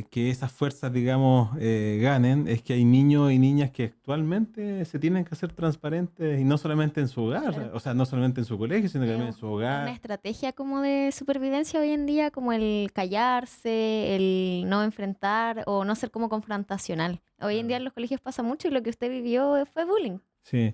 que esas fuerzas, digamos, ganen, es que hay niños y niñas que actualmente se tienen que hacer transparentes y no solamente en su hogar, Claro. o sea, no solamente en su colegio, sino que también en su Una hogar. estrategia como de supervivencia hoy en día, como el callarse, el no enfrentar o no ser como confrontacional. Hoy en día en los colegios pasa mucho y lo que usted vivió fue bullying. Sí.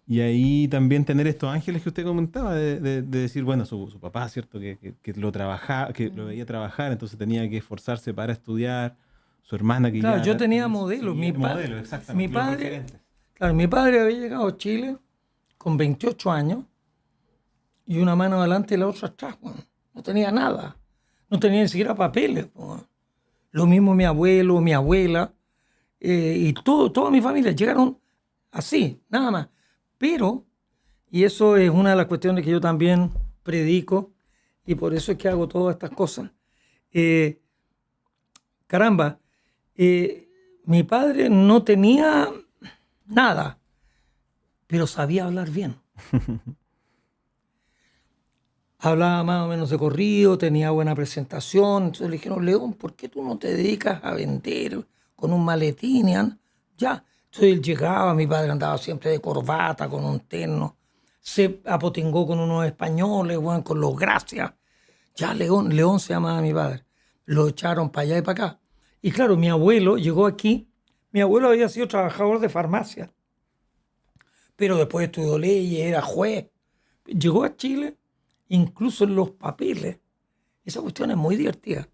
Y ahí también tener estos ángeles que usted comentaba, de decir, bueno, su papá, ¿cierto? Que lo trabajaba, que lo veía trabajar, entonces tenía que esforzarse para estudiar. Su hermana que Claro, ya yo tenía también modelos. seguía Mi modelos, exactamente, mi los padre, referentes. claro, mi padre había llegado a Chile con 28 años y una mano adelante y la otra atrás. No tenía nada. No tenía ni siquiera papeles. Lo mismo mi abuelo, mi abuela y toda mi familia llegaron así, nada más. Pero, y eso es una de las cuestiones que yo también predico y por eso es que hago todas estas cosas. Caramba, mi padre no tenía nada, pero sabía hablar bien. Hablaba más o menos de corrido, tenía buena presentación. Entonces le dijeron, León, ¿por qué tú no te dedicas a vender con un maletín? Ya. Entonces él llegaba, mi padre andaba siempre de corbata, con un terno. Se apotingó con unos españoles, con los Gracias. Ya León se llamaba mi padre. Lo echaron para allá y para acá. Y claro, mi abuelo llegó aquí. Mi abuelo había sido trabajador de farmacia, pero después estudió leyes, era juez. Llegó a Chile, incluso en los papeles. Esa cuestión es muy divertida.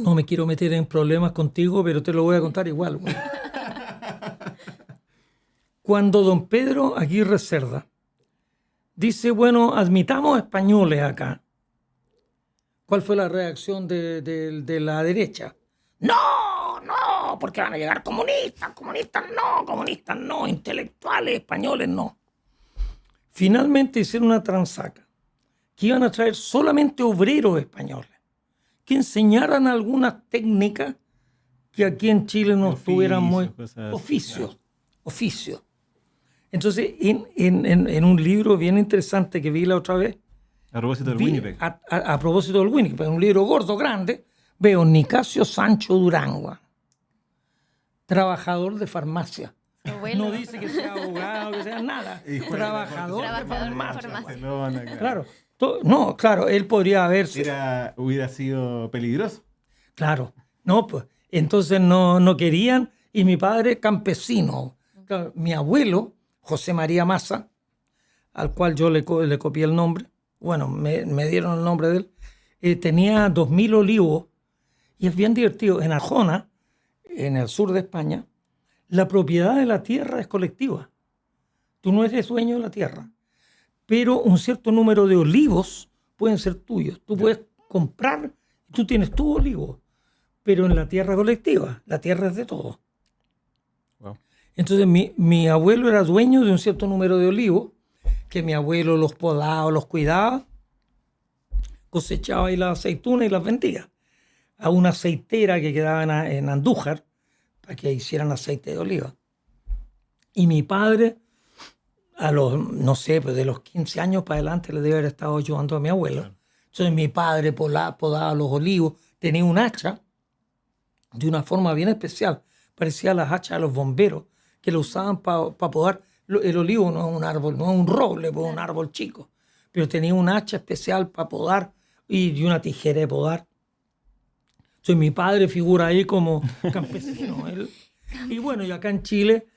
No me quiero meter en problemas contigo, pero te lo voy a contar igual, güey. Cuando don Pedro Aguirre Cerda dice, bueno, admitamos españoles acá, ¿cuál fue la reacción de la derecha? No, no, porque van a llegar comunistas, comunistas no, intelectuales españoles no. Finalmente hicieron una transaca, que iban a traer solamente obreros españoles, que enseñaran algunas técnicas que aquí en Chile no estuvieran muy... Oficios. Entonces, en un libro bien interesante que vi la otra vez, A propósito del Winnipeg. a propósito del Winnipeg, un libro gordo, grande, veo Nicasio Sancho Durangua, trabajador de farmacia. Abuelo. No dice que sea abogado, que sea nada. Trabajador de farmacia. Barcelona, Claro. No, claro, él podría haberse... Hubiera sido peligroso. Claro. No, pues, entonces no querían, y mi padre campesino. Claro, mi abuelo, José María Massa, al cual yo le copié el nombre, bueno, me dieron el nombre de él, tenía 2000 olivos, y es bien divertido. En Arjona, en el sur de España, la propiedad de la tierra es colectiva. Tú no eres dueño de la tierra, pero un cierto número de olivos pueden ser tuyos. Tú puedes comprar, tú tienes tu olivo, pero en la tierra colectiva, la tierra es de todos. Wow. Entonces mi abuelo era dueño de un cierto número de olivos, que mi abuelo los podaba, los cuidaba, cosechaba ahí las aceitunas y las vendía a una aceitera que quedaba en Andújar, para que hicieran aceite de oliva. Y mi padre, a los, no sé, pues de los 15 años para adelante, le debe haber estado ayudando a mi abuelo. Claro. Entonces mi padre podaba los olivos, tenía un hacha de una forma bien especial, parecía las hachas de los bomberos, que lo usaban para podar. El olivo no es un árbol, no es un roble, pues es un árbol chico, pero tenía un hacha especial para podar y una tijera de podar. Entonces mi padre figura ahí como campesino. Y bueno, y acá en Chile,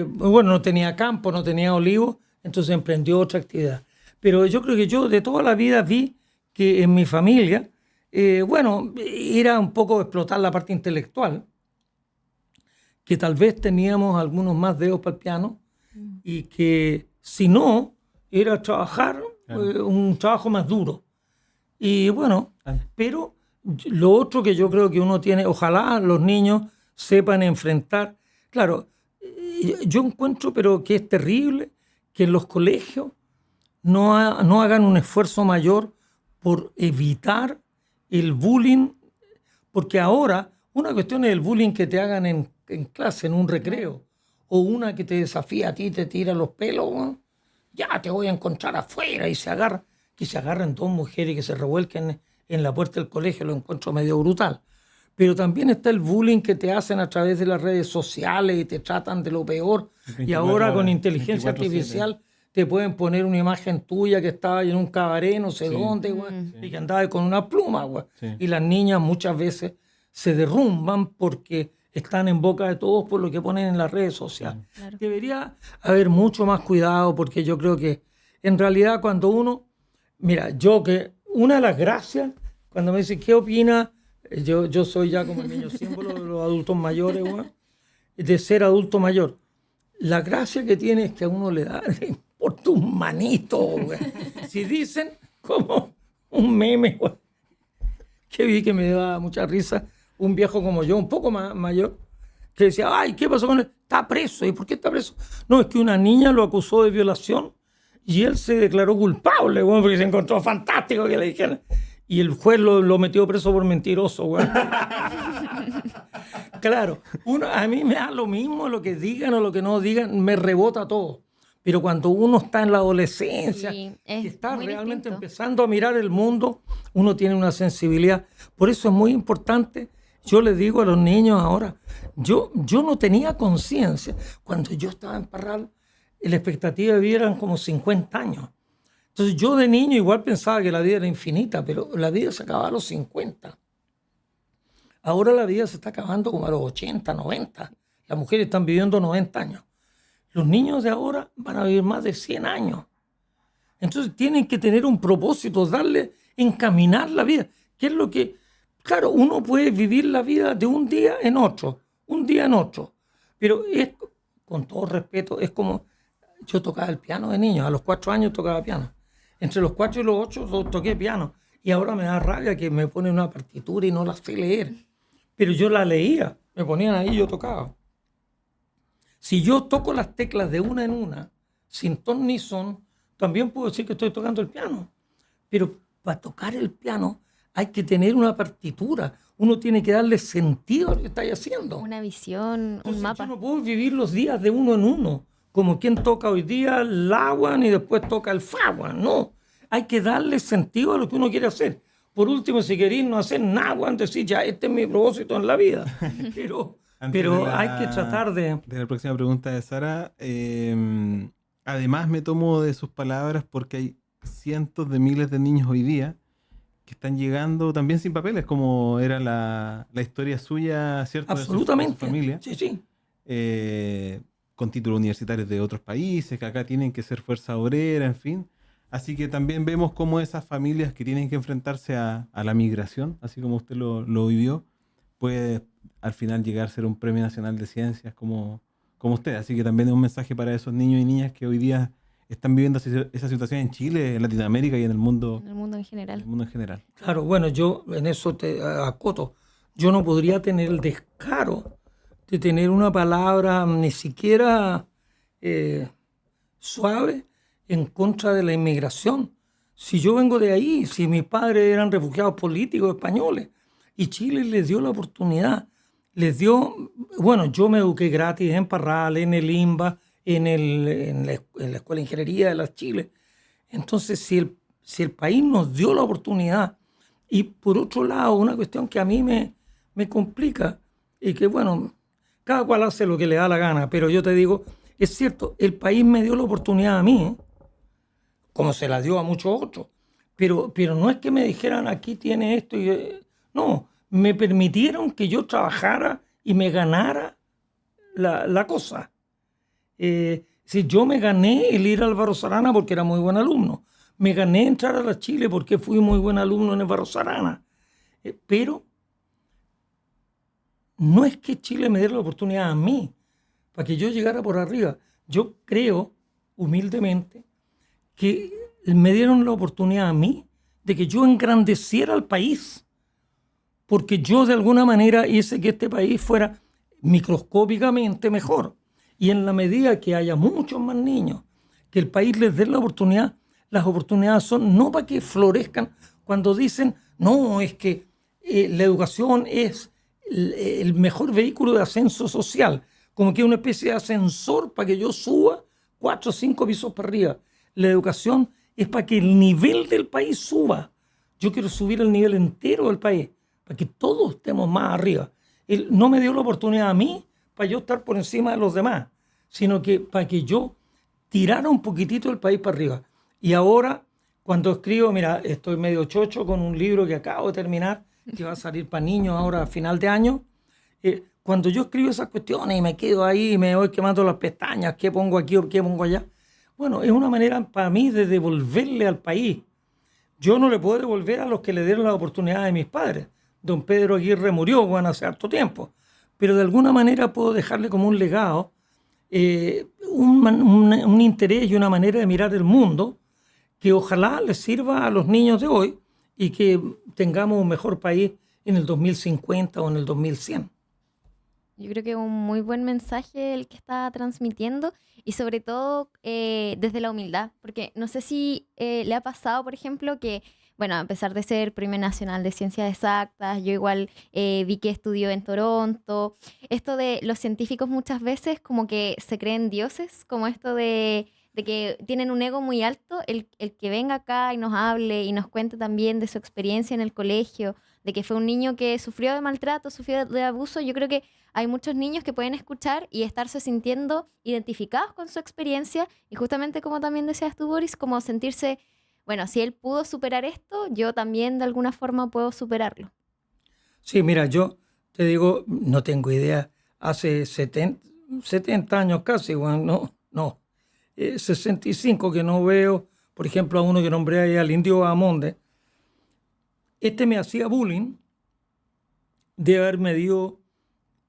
bueno, no tenía campo, no tenía olivo, entonces emprendió otra actividad. Pero yo creo que yo de toda la vida vi que en mi familia, bueno, era un poco explotar la parte intelectual, que tal vez teníamos algunos más dedos para el piano, y que si no, era trabajar un trabajo más duro. Y bueno, pero lo otro que yo creo que uno tiene, ojalá los niños sepan enfrentar. Claro, yo encuentro, pero que es terrible que en los colegios no hagan un esfuerzo mayor por evitar el bullying, porque ahora una cuestión es el bullying que te hagan en clase, en un recreo, o una que te desafía a ti, te tira los pelos, ¿no? Ya te voy a encontrar afuera, y que se agarren dos mujeres y que se revuelquen en la puerta del colegio, lo encuentro medio brutal. Pero también está el bullying que te hacen a través de las redes sociales y te tratan de lo peor. Y ahora con inteligencia artificial te pueden poner una imagen tuya que estaba en un cabaret, no sé dónde, güey, y que andaba con una pluma, güey. Y las niñas muchas veces se derrumban porque están en boca de todos por lo que ponen en las redes sociales. Claro. Debería haber mucho más cuidado, porque yo creo que en realidad cuando uno... Mira, una de las gracias, cuando me dicen, ¿qué opina? Yo soy ya como el niño símbolo de los adultos mayores, güey, de ser adulto mayor. La gracia que tiene es que a uno le importa un manito, güey. Si dicen, como un meme, güey, que vi que me daba mucha risa, un viejo como yo, un poco más mayor, que decía, ay, ¿qué pasó con él? Está preso. ¿Y por qué está preso? No, es que una niña lo acusó de violación y él se declaró culpable, güey, porque se encontró fantástico que le dijeran. Y el juez lo metió preso por mentiroso, güey. Claro, a mí me da lo mismo lo que digan o lo que no digan, me rebota todo. Pero cuando uno está en la adolescencia, que está realmente empezando a mirar el mundo, uno tiene una sensibilidad. Por eso es muy importante, yo les digo a los niños ahora, yo no tenía conciencia. Cuando yo estaba en Parral, la expectativa de vida eran como 50 años. Entonces yo de niño igual pensaba que la vida era infinita, pero la vida se acababa a los 50. Ahora la vida se está acabando como a los 80, 90. Las mujeres están viviendo 90 años. Los niños de ahora van a vivir más de 100 años. Entonces tienen que tener un propósito, encaminar la vida. ¿Qué es lo que Claro, uno puede vivir la vida de un día en otro, pero es, con todo respeto, es como yo tocaba el piano de niño, a los 4 años tocaba piano. Entre los 4 y los 8 toqué piano y ahora me da rabia que me ponen una partitura y no la sé leer, pero yo la leía, me ponían ahí y yo tocaba. Si yo toco las teclas de una en una, sin ton ni son, también puedo decir que estoy tocando el piano. Pero para tocar el piano hay que tener una partitura. Uno tiene que darle sentido a lo que estáis haciendo. Una visión, Entonces, un mapa. yo no puedo vivir los días de uno en uno, como quien toca hoy día el lawan y después toca el fawan. No, hay que darle sentido a lo que uno quiere hacer. Por último, si queréis no hacer nada, decir ya, este es mi propósito en la vida. Pero hay que tratar de la próxima pregunta de Sara, además me tomo de sus palabras porque hay cientos de miles de niños hoy día que están llegando también sin papeles, como era la historia suya, ¿cierto? Absolutamente. De su familia. Sí, sí. Con títulos universitarios de otros países, que acá tienen que ser fuerza obrera, en fin. Así que también vemos cómo esas familias que tienen que enfrentarse a la migración, así como usted lo vivió, puede al final llegar a ser un premio nacional de ciencias como usted. Así que también es un mensaje para esos niños y niñas que hoy día están viviendo esa situación en Chile, en Latinoamérica y en el mundo, En el mundo en general. Claro, bueno, yo en eso te acoto. Yo no podría tener el descaro de tener una palabra ni siquiera suave en contra de la inmigración. Si yo vengo de ahí, si mis padres eran refugiados políticos españoles y Chile les dio la oportunidad, bueno, yo me eduqué gratis en Parral, en el IMBA, en la Escuela de Ingeniería de las Chile. Entonces, si el país nos dio la oportunidad, y por otro lado, una cuestión que a mí me complica, y que bueno, cada cual hace lo que le da la gana, pero yo te digo, es cierto, el país me dio la oportunidad a mí, como se la dio a muchos otros, pero no es que me dijeran aquí tiene esto, no, me permitieron que yo trabajara y me ganara la cosa. Si yo me gané el ir al Barros Arana porque era muy buen alumno, me gané entrar a la Chile porque fui muy buen alumno en el Barros Arana, pero no es que Chile me diera la oportunidad a mí para que yo llegara por arriba. Yo creo, humildemente, que me dieron la oportunidad a mí de que yo engrandeciera al país, porque yo de alguna manera hice que este país fuera microscópicamente mejor. Y en la medida que haya muchos más niños, que el país les dé la oportunidad, las oportunidades son no para que florezcan cuando dicen, no, es que la educación es el mejor vehículo de ascenso social, como que es una especie de ascensor para que yo suba 4 o 5 pisos para arriba. La educación es para que el nivel del país suba. Yo quiero subir el nivel entero del país, para que todos estemos más arriba. Él no me dio la oportunidad a mí para yo estar por encima de los demás, sino que para que yo tirara un poquitito el país para arriba. Y ahora, cuando escribo, mira, estoy medio chocho con un libro que acabo de terminar, que va a salir para niños ahora a final de año. Cuando yo escribo esas cuestiones y me quedo ahí y me voy quemando las pestañas, qué pongo aquí o qué pongo allá, bueno, es una manera para mí de devolverle al país. Yo no le puedo devolver a los que le dieron la oportunidad de mis padres. Don Pedro Aguirre murió, bueno, hace harto tiempo. Pero de alguna manera puedo dejarle como un legado, un interés y una manera de mirar el mundo que ojalá les sirva a los niños de hoy y que tengamos un mejor país en el 2050 o en el 2100. Yo creo que es un muy buen mensaje el que está transmitiendo y sobre todo desde la humildad, porque no sé si le ha pasado, por ejemplo, que, bueno, a pesar de ser Premio Nacional de Ciencias Exactas, yo igual vi que estudió en Toronto, esto de los científicos muchas veces como que se creen dioses, como esto de que tienen un ego muy alto, el que venga acá y nos hable y nos cuente también de su experiencia en el colegio, de que fue un niño que sufrió de maltrato, sufrió de abuso. Yo creo que hay muchos niños que pueden escuchar y estarse sintiendo identificados con su experiencia y justamente como también decías tú, Boris, como sentirse, bueno, si él pudo superar esto, yo también de alguna forma puedo superarlo. Sí, mira, yo te digo, no tengo idea, hace 70 años casi, bueno, no, 65 que no veo, por ejemplo, a uno que nombré ahí al indio Amonde. Este me hacía bullying debe haber medido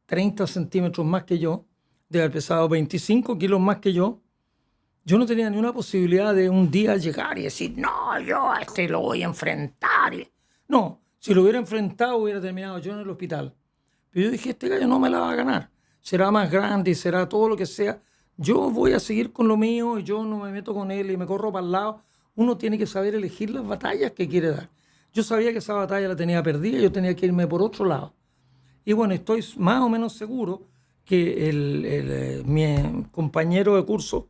30 centímetros más que yo, debe haber pesado 25 kilos más que yo. Yo no tenía ni una posibilidad de un día llegar y decir, no, yo a este lo voy a enfrentar. No, si lo hubiera enfrentado hubiera terminado yo en el hospital. Pero yo dije, este gallo no me la va a ganar. Será más grande y será todo lo que sea. Yo voy a seguir con lo mío y yo no me meto con él y me corro para el lado. Uno tiene que saber elegir las batallas que quiere dar. Yo sabía que esa batalla la tenía perdida y yo tenía que irme por otro lado. Y bueno, estoy más o menos seguro que mi compañero de curso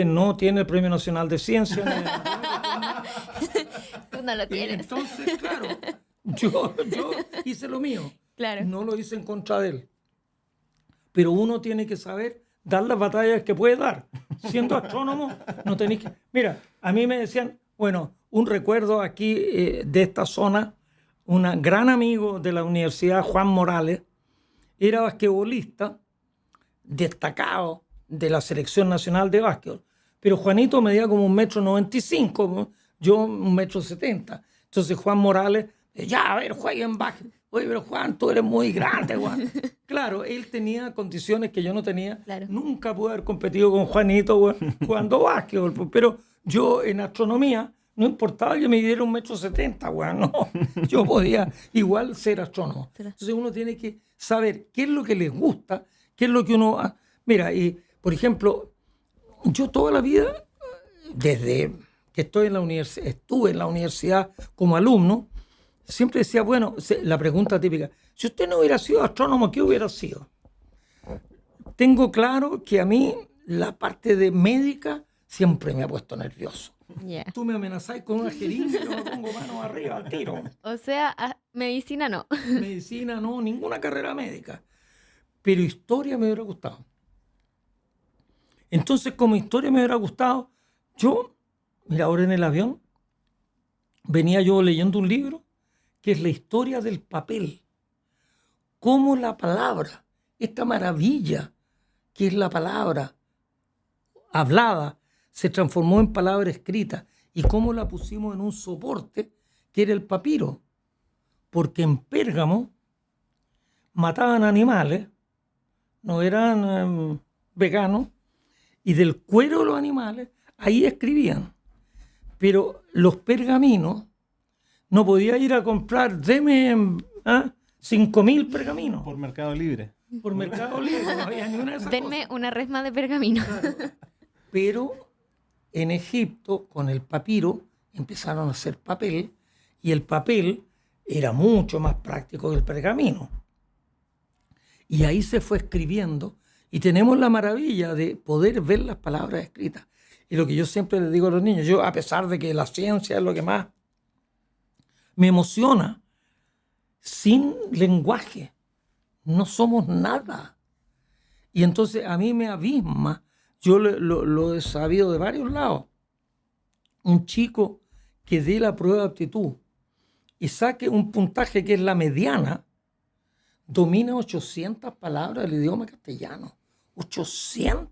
no tiene el Premio Nacional de Ciencia. Tú no lo tienes. Entonces, claro, yo hice lo mío. Claro. No lo hice en contra de él. Pero uno tiene que saber dar las batallas que puede dar. Siendo astrónomo, no tenéis que... Mira, a mí me decían, bueno, un recuerdo aquí de esta zona, un gran amigo de la universidad, Juan Morales, era basquetbolista destacado de la selección nacional de básquetbol. Pero Juanito medía como 1,95 m, yo 1,70 m. Entonces Juan Morales, ya, a ver, jueguen básquet. Oye, pero Juan, tú eres muy grande, Juan. Claro, él tenía condiciones que yo no tenía. Claro. Nunca pude haber competido con Juanito, Juan, jugando básquetbol. Pero yo en astronomía, no importaba que me diera 1,70 m, Juan, no. Yo podía igual ser astrónomo. Entonces uno tiene que saber qué es lo que les gusta, qué es lo que uno... Mira, y por ejemplo, yo toda la vida, desde que estuve en la universidad como alumno, siempre decía, bueno, la pregunta típica, si usted no hubiera sido astrónomo, ¿qué hubiera sido? Tengo claro que a mí la parte de médica siempre me ha puesto nervioso. Yeah. Tú me amenazás con una jeringa y yo me pongo manos arriba al tiro. O sea, medicina no. Medicina no, ninguna carrera médica. Pero historia me hubiera gustado. Entonces, como historia me hubiera gustado, mira, ahora en el avión, venía yo leyendo un libro que es la historia del papel. Cómo la palabra, esta maravilla que es la palabra hablada, se transformó en palabra escrita y cómo la pusimos en un soporte que era el papiro. Porque en Pérgamo mataban animales, no eran veganos, y del cuero de los animales ahí escribían. Pero los pergaminos, no podía ir a comprar, deme 5.000 pergaminos. Por Mercado Libre. Por Mercado Libre, no había ni una de esas Denme cosas. una resma de pergamino. Claro. Pero en Egipto, con el papiro, empezaron a hacer papel, y el papel era mucho más práctico que el pergamino. Y ahí se fue escribiendo, y tenemos la maravilla de poder ver las palabras escritas. Y lo que yo siempre les digo a los niños, yo, a pesar de que la ciencia es lo que más me emociona, sin lenguaje no somos nada. Y entonces a mí me abisma, yo lo he sabido de varios lados, un chico que dé la prueba de aptitud y saque un puntaje que es la mediana, domina 800 palabras del idioma castellano. 800.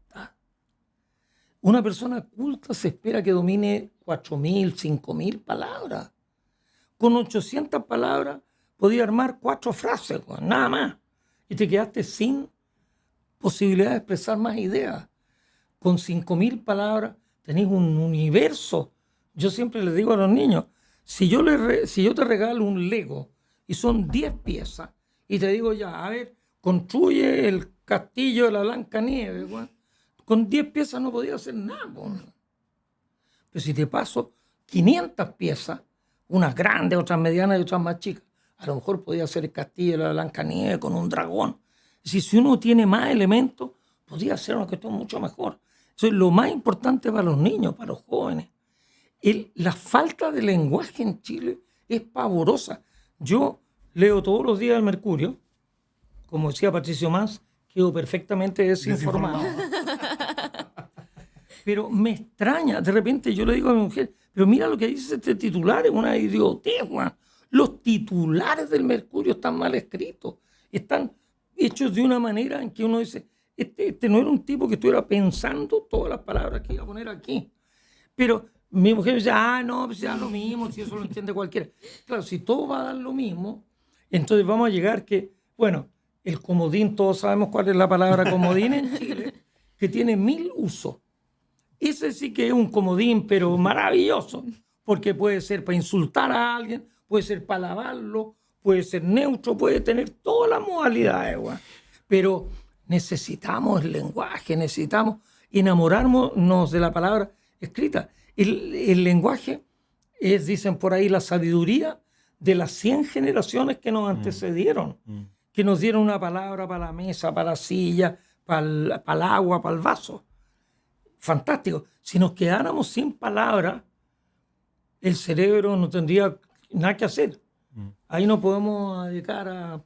Una persona culta se espera que domine 4.000, 5.000 palabras. Con 800 palabras podía armar 4 frases, nada más. Y te quedaste sin posibilidad de expresar más ideas. Con 5.000 palabras tenés un universo. Yo siempre les digo a los niños, si yo te regalo un Lego y son 10 piezas, y te digo ya, a ver, construye el castillo de la Blancanieves, con 10 piezas no podía hacer nada. Pero si te paso 500 piezas, unas grandes, otras medianas y otras más chicas, a lo mejor podía hacer el castillo de la Blancanieves con un dragón. Si uno tiene más elementos, podría hacer una cuestión mucho mejor. Entonces, lo más importante para los niños, para los jóvenes, la falta de lenguaje en Chile es pavorosa. Yo leo todos los días el Mercurio, como decía Patricio Mans, quedo perfectamente desinformado. Pero me extraña, de repente yo le digo a mi mujer, pero mira lo que dice este titular, es una idiotez, Juan. Los titulares del Mercurio están mal escritos, están hechos de una manera en que uno dice, este no era un tipo que estuviera pensando todas las palabras que iba a poner aquí. Pero mi mujer dice, no, pues ya lo mismo, si eso lo entiende cualquiera. Claro, si todo va a dar lo mismo, Entonces vamos a llegar que, bueno, el comodín, todos sabemos cuál es la palabra comodín en Chile, que tiene 1000 usos. Ese sí que es un comodín, pero maravilloso, porque puede ser para insultar a alguien, puede ser para alabarlo, puede ser neutro, puede tener todas las modalidades, güey. Pero necesitamos el lenguaje, necesitamos enamorarnos de la palabra escrita. El lenguaje es, dicen por ahí, la sabiduría de las 100 generaciones que nos antecedieron, que nos dieron una palabra para la mesa, para la silla, para el agua, para el vaso. Fantástico. Si nos quedáramos sin palabras, el cerebro no tendría nada que hacer. Ahí no podemos dedicar a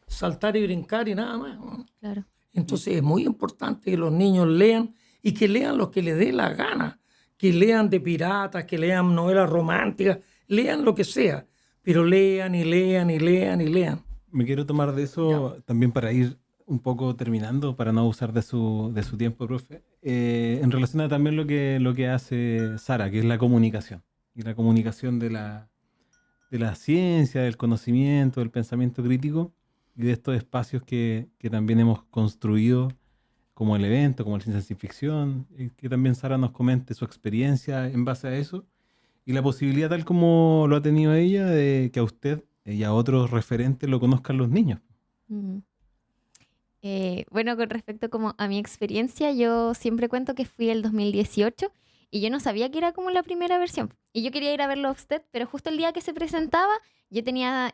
saltar y brincar y nada más. Claro. Entonces es muy importante que los niños lean y que lean lo que les dé la gana, que lean de piratas, que lean novelas románticas, lean lo que sea, pero lean y lean y lean y lean. Me quiero tomar de eso también para ir un poco terminando, para no abusar de su tiempo, profe. En relación a también lo que hace Sara, que es la comunicación. Y la comunicación de la ciencia, del conocimiento, del pensamiento crítico y de estos espacios que también hemos construido, como el evento, como el Ciencia Sin Ficción, y que también Sara nos comente su experiencia en base a eso y la posibilidad, tal como lo ha tenido ella, de que a usted y a otros referentes lo conozcan los niños. Mm. Bueno, con respecto como a mi experiencia, yo siempre cuento que fui el 2018 y yo no sabía que era como la primera versión. Y yo quería ir a verlo a usted, pero justo el día que se presentaba yo tenía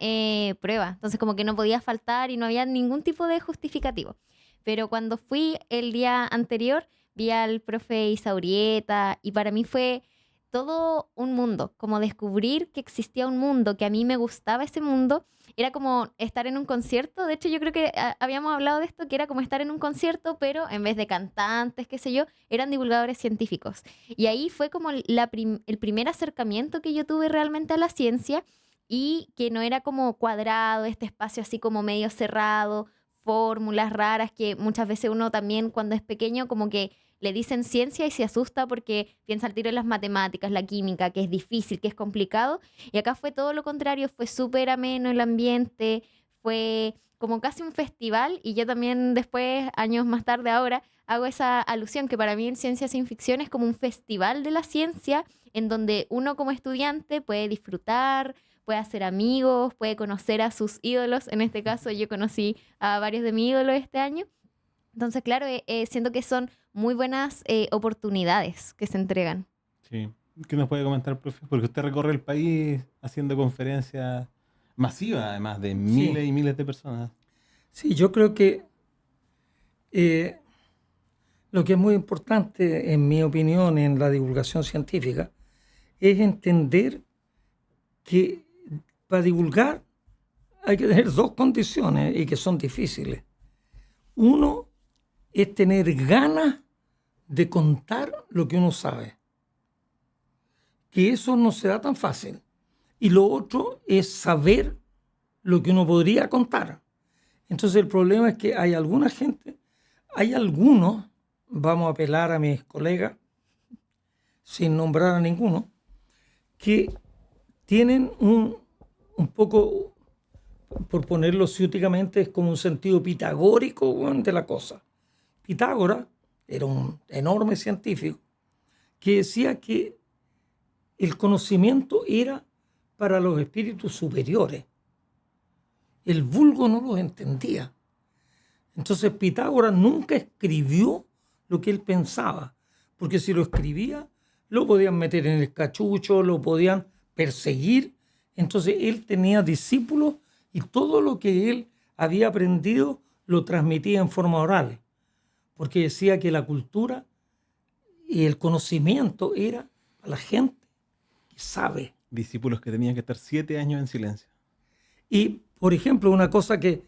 prueba, entonces como que no podía faltar y no había ningún tipo de justificativo. Pero cuando fui el día anterior, vi al profe Isaurieta y para mí fue todo un mundo, como descubrir que existía un mundo, que a mí me gustaba ese mundo. Era como estar en un concierto. De hecho, yo creo que habíamos hablado de esto, que era como estar en un concierto, pero en vez de cantantes, qué sé yo, eran divulgadores científicos. Y ahí fue como el primer acercamiento que yo tuve realmente a la ciencia y que no era como cuadrado, este espacio así como medio cerrado, fórmulas raras que muchas veces uno también cuando es pequeño como que le dicen ciencia y se asusta porque piensa al tiro en las matemáticas, la química, que es difícil, que es complicado. Y acá fue todo lo contrario, fue súper ameno el ambiente, fue como casi un festival. Y yo también después, años más tarde ahora, hago esa alusión que para mí en Ciencia Sin Ficción es como un festival de la ciencia en donde uno como estudiante puede disfrutar, puede hacer amigos, puede conocer a sus ídolos. En este caso yo conocí a varios de mis ídolos este año. Entonces, claro, siento que son muy buenas oportunidades que se entregan. Sí. ¿Qué nos puede comentar, profe? Porque usted recorre el país haciendo conferencias masivas, además de miles y miles de personas. Sí, yo creo que lo que es muy importante, en mi opinión, en la divulgación científica, es entender que para divulgar hay que tener dos condiciones y que son difíciles. Uno es tener ganas de contar lo que uno sabe, que eso no se da tan fácil. Y lo otro es saber lo que uno podría contar. Entonces el problema es que hay alguna gente, hay algunos, vamos a apelar a mis colegas, sin nombrar a ninguno, que tienen un poco, por ponerlo ciúticamente, es como un sentido pitagórico de la cosa. Pitágoras era un enorme científico que decía que el conocimiento era para los espíritus superiores. El vulgo no los entendía. Entonces Pitágoras nunca escribió lo que él pensaba, porque si lo escribía, lo podían meter en el cachucho, lo podían perseguir. Entonces él tenía discípulos y todo lo que él había aprendido lo transmitía en forma oral, porque decía que la cultura y el conocimiento era para la gente que sabe. Discípulos que tenían que estar 7 años en silencio. Y, por ejemplo, una cosa que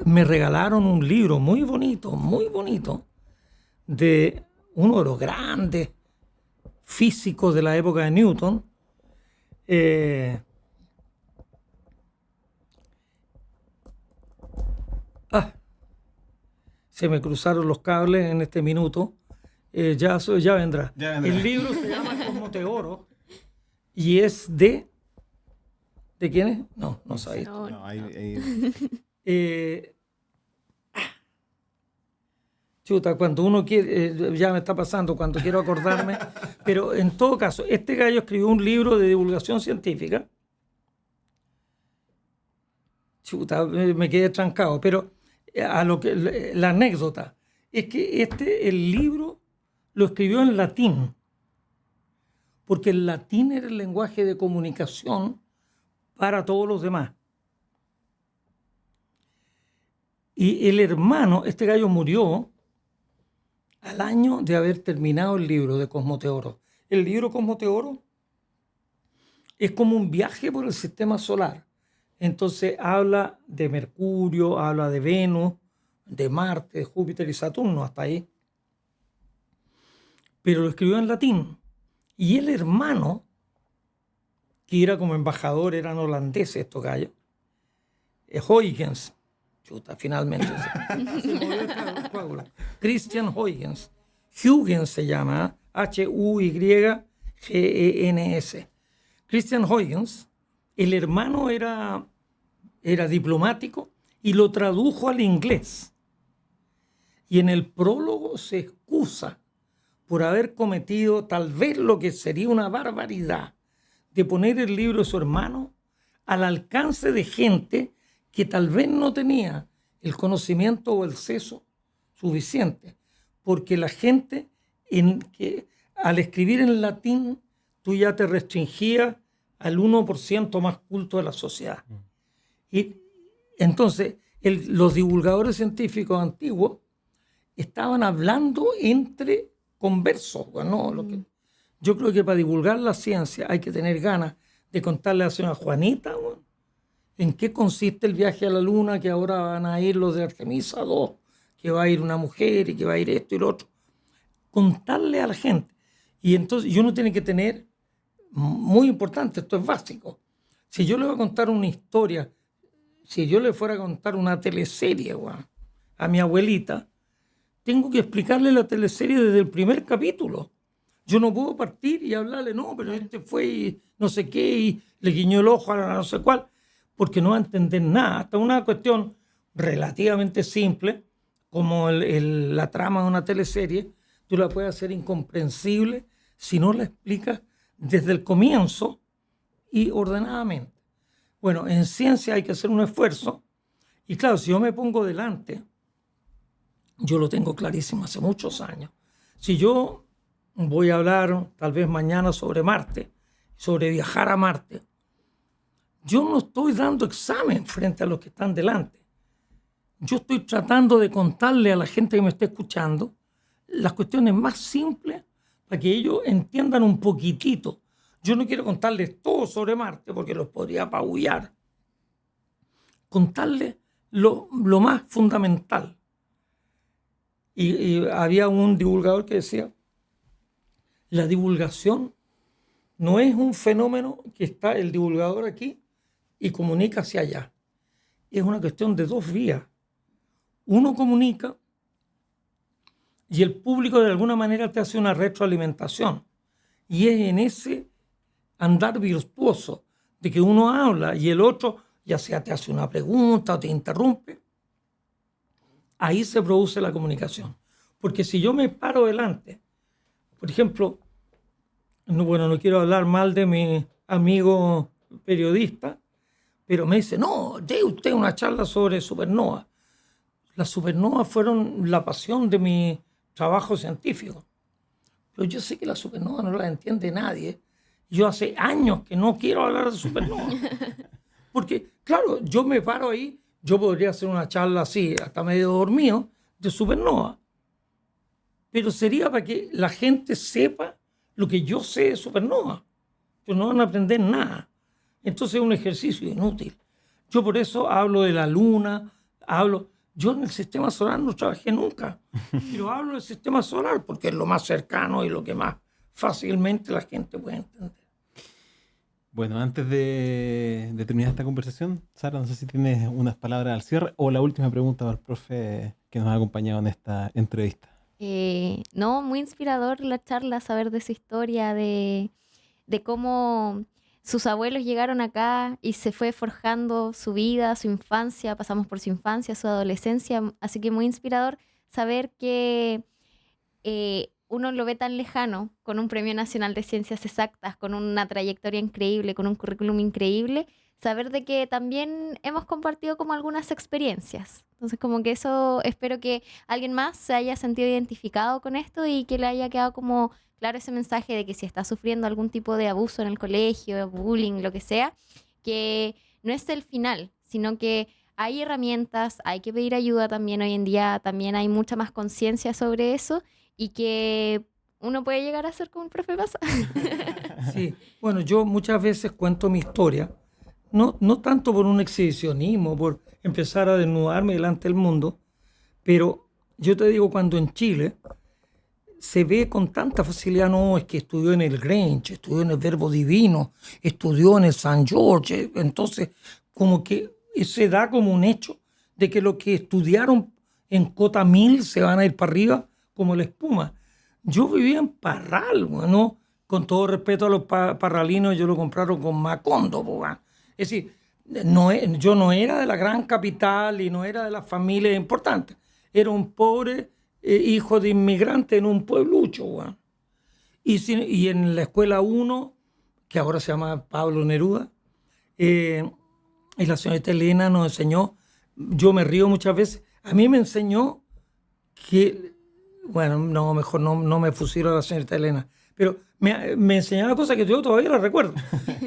me regalaron un libro muy bonito, de uno de los grandes físicos de la época de Newton. Se me cruzaron los cables en este minuto. Ya vendrá. El libro se llama Cosmoteoro y es de ¿De quién es? No, no sabía. No, No, no. Eh, Chuta, cuando uno quiere, ya me está pasando, cuando quiero acordarme, pero en todo caso, este gallo escribió un libro de divulgación científica. Chuta, me quedé trancado, pero a lo que la anécdota es que el libro lo escribió en latín, porque el latín era el lenguaje de comunicación para todos los demás. Y el hermano, este gallo murió al año de haber terminado el libro de Cosmoteoro. El libro Cosmoteoro es como un viaje por el sistema solar. Entonces habla de Mercurio, habla de Venus, de Marte, de Júpiter y Saturno, hasta ahí. Pero lo escribió en latín. Y el hermano, que era como embajador, eran holandeses estos gallos, Huygens, chuta, finalmente se movió el coágulo. Christian Huygens. Huygens se llama, Huygens. Christian Huygens, el hermano era diplomático y lo tradujo al inglés. Y en el prólogo se excusa por haber cometido tal vez lo que sería una barbaridad de poner el libro de su hermano al alcance de gente que tal vez no tenía el conocimiento o el seso suficiente, porque la gente al escribir en latín tú ya te restringías al 1% más culto de la sociedad. Y entonces los divulgadores científicos antiguos estaban hablando entre conversos, ¿no? Yo creo que para divulgar la ciencia hay que tener ganas de contarle a la señora Juanita, ¿no?, en qué consiste el viaje a la luna, que ahora van a ir los de Artemisa 2, que va a ir una mujer y que va a ir esto y lo otro. Contarle a la gente. Y entonces uno tiene que tener, muy importante, esto es básico. Si yo le voy a contar una historia, si yo le fuera a contar una teleserie, a mi abuelita, tengo que explicarle la teleserie desde el primer capítulo. Yo no puedo partir y hablarle, no, pero este fue y no sé qué, y le guiñó el ojo a la no sé cuál, porque no va a entender nada. Hasta una cuestión relativamente simple, como la trama de una teleserie, tú la puedes hacer incomprensible si no la explicas desde el comienzo y ordenadamente. Bueno, en ciencia hay que hacer un esfuerzo, y claro, si yo me pongo delante, yo lo tengo clarísimo hace muchos años. Si yo voy a hablar tal vez mañana sobre Marte, sobre viajar a Marte, yo no estoy dando examen frente a los que están delante. Yo estoy tratando de contarle a la gente que me está escuchando las cuestiones más simples para que ellos entiendan un poquitito. Yo no quiero contarles todo sobre Marte porque los podría apabullar. Contarles lo más fundamental. Y había un divulgador que decía, la divulgación no es un fenómeno que está el divulgador aquí y comunica hacia allá. Es una cuestión de dos vías. Uno comunica y el público de alguna manera te hace una retroalimentación. Y es en ese andar virtuoso de que uno habla y el otro ya sea te hace una pregunta o te interrumpe, ahí se produce la comunicación. Porque si yo me paro delante, por ejemplo, no quiero hablar mal de mi amigo periodista, pero me dice, no, dé usted una charla sobre supernovas. Las supernovas fueron la pasión de mi trabajo científico. Pero yo sé que las supernovas no las entiende nadie. Yo hace años que no quiero hablar de supernovas. Porque, claro, yo me paro ahí, yo podría hacer una charla así, hasta medio dormido, de supernova. Pero sería para que la gente sepa lo que yo sé de supernova. Pero no van a aprender nada. Entonces es un ejercicio inútil. Yo por eso hablo de la luna, yo en el sistema solar no trabajé nunca, pero hablo del sistema solar porque es lo más cercano y lo que más fácilmente la gente puede entender. Bueno, antes de terminar esta conversación, Sara, no sé si tienes unas palabras al cierre o la última pregunta para el profe que nos ha acompañado en esta entrevista. No, muy inspirador la charla, saber de su historia, de cómo sus abuelos llegaron acá y se fue forjando su vida, su infancia, pasamos por su infancia, su adolescencia, así que muy inspirador saber que uno lo ve tan lejano, con un Premio Nacional de Ciencias Exactas, con una trayectoria increíble, con un currículum increíble, saber de que también hemos compartido como algunas experiencias. Entonces como que eso, espero que alguien más se haya sentido identificado con esto y que le haya quedado como claro ese mensaje de que si está sufriendo algún tipo de abuso en el colegio, bullying, lo que sea, que no es el final, sino que hay herramientas, hay que pedir ayuda también hoy en día, también hay mucha más conciencia sobre eso y que uno puede llegar a ser como el profe Pasa. Sí, bueno, yo muchas veces cuento mi historia, no tanto por un exhibicionismo, por empezar a desnudarme delante del mundo, pero yo te digo, cuando en Chile se ve con tanta facilidad, no, es que estudió en el Grange, estudió en el Verbo Divino, estudió en el San George, entonces como que se da como un hecho de que los que estudiaron en Cota 1000 se van a ir para arriba como la espuma. Yo vivía en Parral, bueno, con todo respeto a los parralinos, yo lo compraron con Macondo, pues. Es decir, yo no era de la gran capital y no era de las familias importantes. Era un pobre hijo de inmigrante en un pueblucho, bueno. Y en la escuela 1, que ahora se llama Pablo Neruda, y la señorita Elena nos enseñó, yo me río muchas veces, a mí me enseñó que, bueno, no, mejor no me fusilo a la señorita Elena, pero me enseñaba cosas que yo todavía las recuerdo.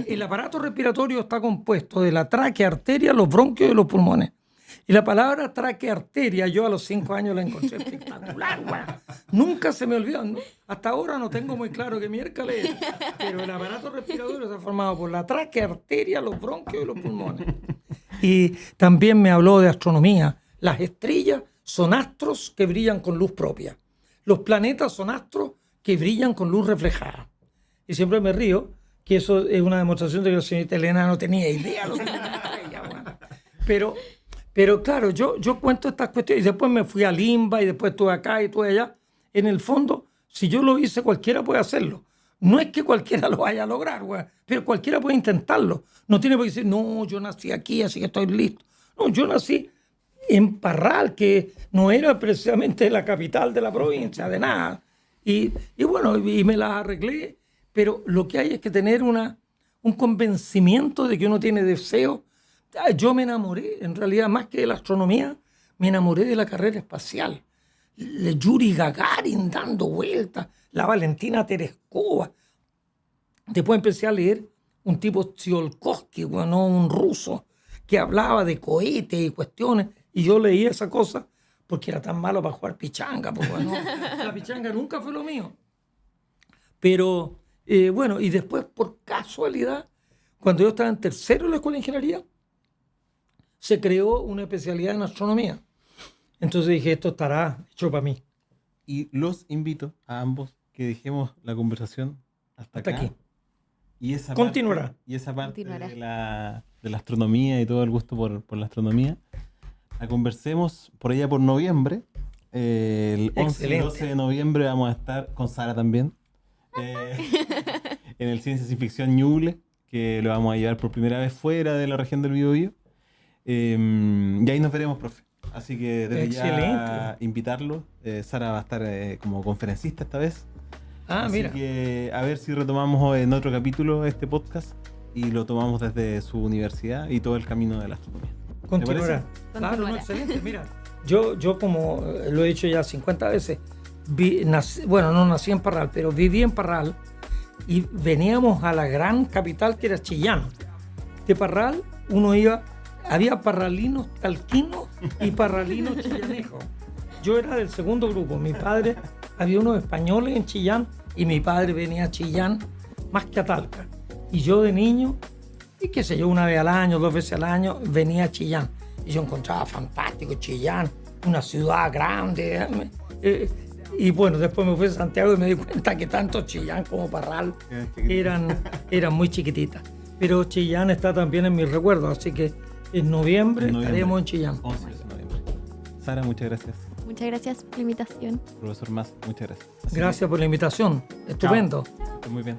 El aparato respiratorio está compuesto de la tráquea, arteria, los bronquios y los pulmones. Y la palabra tráquea, arteria, yo a los 5 años la encontré espectacular, güey. Nunca se me olvidó. Hasta ahora no tengo muy claro qué miércoles es, pero el aparato respiratorio está formado por la tráquea, arteria, los bronquios y los pulmones. Y también me habló de astronomía. Las estrellas son astros que brillan con luz propia. Los planetas son astros que brillan con luz reflejada. Y siempre me río que eso es una demostración de que la señorita Elena no tenía idea de lo que era una estrella, güey. Pero claro, yo cuento estas cuestiones y después me fui a Limba y después estuve acá y estuve allá. En el fondo, si yo lo hice, cualquiera puede hacerlo. No es que cualquiera lo vaya a lograr, güey, pero cualquiera puede intentarlo. No tiene por qué decir, no, yo nací aquí, así que estoy listo. No, yo nací en Parral, que no era precisamente la capital de la provincia, de nada. Y bueno, y me las arreglé, pero lo que hay es que tener un convencimiento de que uno tiene deseo. Yo me enamoré, en realidad, más que de la astronomía, me enamoré de la carrera espacial. Yuri Gagarin dando vueltas, la Valentina Tereskova. Después empecé a leer un tipo Tsiolkovsky, bueno, un ruso, que hablaba de cohetes y cuestiones, y yo leía esa cosa porque era tan malo para jugar pichanga. Pues, bueno, la pichanga nunca fue lo mío. Pero, bueno, y después, por casualidad, cuando yo estaba en tercero en la escuela de ingeniería, se creó una especialidad en astronomía. Entonces dije, esto estará hecho para mí. Y los invito a ambos que dejemos la conversación hasta acá. Aquí. Y esa Continuará. Parte, y esa parte Continuará. de la astronomía y todo el gusto por la astronomía, la conversemos por allá por noviembre. El 11 y 12 de noviembre vamos a estar con Sara también. En el Ciencias y Ficción Ñuble, que lo vamos a llevar por primera vez fuera de la región del Biobío. Y ahí nos veremos, profe. Así que desde ya invitarlo. Sara va a estar como conferencista esta vez. Así mira. que a ver si retomamos en otro capítulo este podcast y lo tomamos desde su universidad y todo el camino de la astronomía. Continuará. Claro, no, excelente. Mira, yo como lo he dicho ya 50 veces, no nací en Parral, pero viví en Parral y veníamos a la gran capital que era Chillán. De Parral uno iba, había parralinos talquinos y parralinos chillanejos. Yo era del segundo grupo. Mi padre, había unos españoles en Chillán y mi padre venía a Chillán más que a Talca. Y yo de niño, y qué sé yo, una vez al año, 2 veces al año, venía a Chillán. Y yo encontraba fantástico Chillán, una ciudad grande. Y bueno, después me fui a Santiago y me di cuenta que tanto Chillán como Parral eran muy chiquititas. Pero Chillán está también en mis recuerdos, así que en noviembre estaremos en Chillán. 11 de noviembre. Sara, muchas gracias. Muchas gracias por la invitación. Profesor Mas, muchas gracias. Gracias por la invitación. Estupendo. Chao. Muy bien.